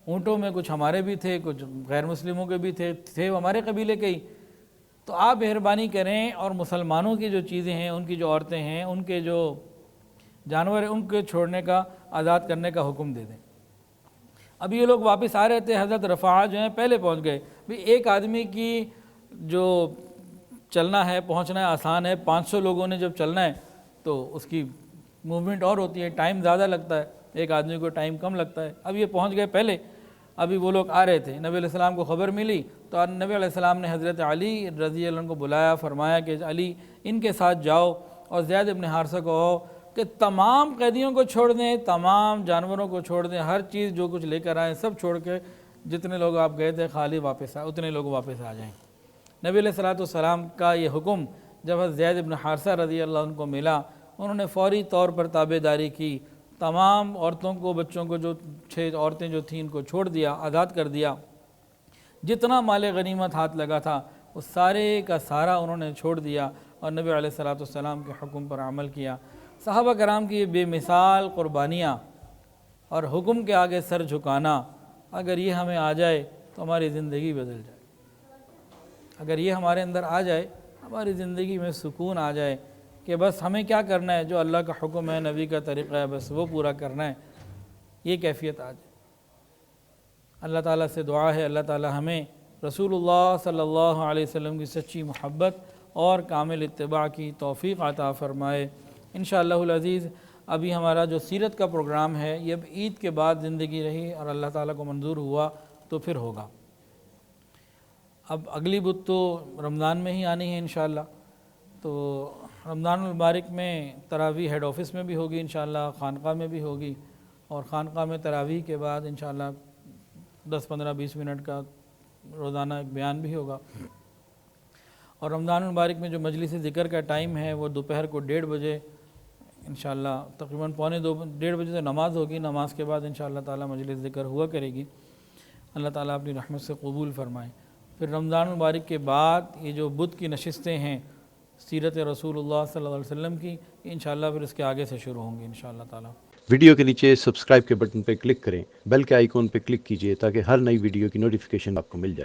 اونٹوں میں کچھ ہمارے بھی تھے، کچھ غیر مسلموں کے بھی تھے ہمارے قبیلے کے ہی۔ تو آپ مہربانی کریں اور مسلمانوں کی جو چیزیں ہیں، ان کی جو عورتیں ہیں، ان کے جو جانور ہیں، ان کے چھوڑنے کا، آزاد کرنے کا حکم دے دیں۔ اب یہ لوگ واپس آ رہے تھے، حضرت رفاعہ جو ہیں پہلے پہنچ گئے۔ بھی ایک آدمی کی جو چلنا ہے، پہنچنا ہے آسان ہے، 500 لوگوں نے جب چلنا ہے تو اس کی موومنٹ اور ہوتی ہے، ٹائم زیادہ لگتا ہے، ایک آدمی کو ٹائم کم لگتا ہے۔ اب یہ پہنچ گئے پہلے، ابھی وہ لوگ آ رہے تھے، نبی علیہ السلام کو خبر ملی تو نبی علیہ السلام نے حضرت علی رضی اللہ عنہ کو بلایا، فرمایا کہ علی ان کے ساتھ جاؤ اور زید بن حارثہ کو کہو کہ تمام قیدیوں کو چھوڑ دیں، تمام جانوروں کو چھوڑ دیں، ہر چیز جو کچھ لے کر آئیں سب چھوڑ کے جتنے لوگ آپ گئے تھے خالی واپس اتنے لوگ واپس آ جائیں۔ نبی علیہ السلام کا یہ حکم جب حضرت زید بن حارثہ رضی اللہ عنہ کو ملا، انہوں نے فوری طور پر تابع داری کی، تمام عورتوں کو، بچوں کو، جو 6 عورتیں جو تھیں ان کو چھوڑ دیا، آزاد کر دیا۔ جتنا مال غنیمت ہاتھ لگا تھا وہ سارے کا سارا انہوں نے چھوڑ دیا اور نبی علیہ السلام کے حکم پر عمل کیا۔ صحابہ کرام کی یہ بے مثال قربانیاں اور حکم کے آگے سر جھکانا، اگر یہ ہمیں آ جائے تو ہماری زندگی بدل جائے۔ اگر یہ ہمارے اندر آ جائے، ہماری زندگی میں سکون آ جائے کہ بس ہمیں کیا کرنا ہے، جو اللہ کا حکم ہے، نبی کا طریقہ ہے، بس وہ پورا کرنا ہے، یہ کیفیت آ جائے۔ اللہ تعالیٰ سے دعا ہے اللہ تعالیٰ ہمیں رسول اللہ صلی اللہ علیہ وسلم کی سچی محبت اور کامل اتباع کی توفیق عطا فرمائے۔ انشاءاللہ العزیز ابھی ہمارا جو سیرت کا پروگرام ہے یہ اب عید کے بعد زندگی رہی اور اللہ تعالیٰ کو منظور ہوا تو پھر ہوگا۔ اب اگلی بدھ تو رمضان میں ہی آنی ہے انشاءاللہ، تو رمضان المبارک میں تراویح ہیڈ آفس میں بھی ہوگی انشاءاللہ، خانقاہ میں بھی ہوگی، اور خانقاہ میں تراویح کے بعد انشاءاللہ 10-15-20 منٹ کا روزانہ ایک بیان بھی ہوگا۔ اور رمضان المبارک میں جو مجلس ذکر کا ٹائم ہے وہ دوپہر کو 1:30 بجے انشاءاللہ، تقریباً 1:45 بجے تو نماز ہوگی، نماز کے بعد انشاءاللہ تعالی مجلس ذکر ہوا کرے گی۔ اللہ تعالیٰ اپنی رحمت سے قبول فرمائے۔ پھر رمضان المبارک کے بعد یہ جو بدھ کی نشستیں ہیں سیرت رسول اللہ صلی اللہ علیہ وسلم کی، انشاءاللہ پھر اس کے آگے سے شروع ہوں گی انشاءاللہ تعالیٰ۔
ویڈیو کے نیچے سبسکرائب کے بٹن پہ کلک کریں، بیل کے آئیکن پہ کلک کیجئے تاکہ ہر نئی ویڈیو کی نوٹیفیکیشن آپ کو مل جائے۔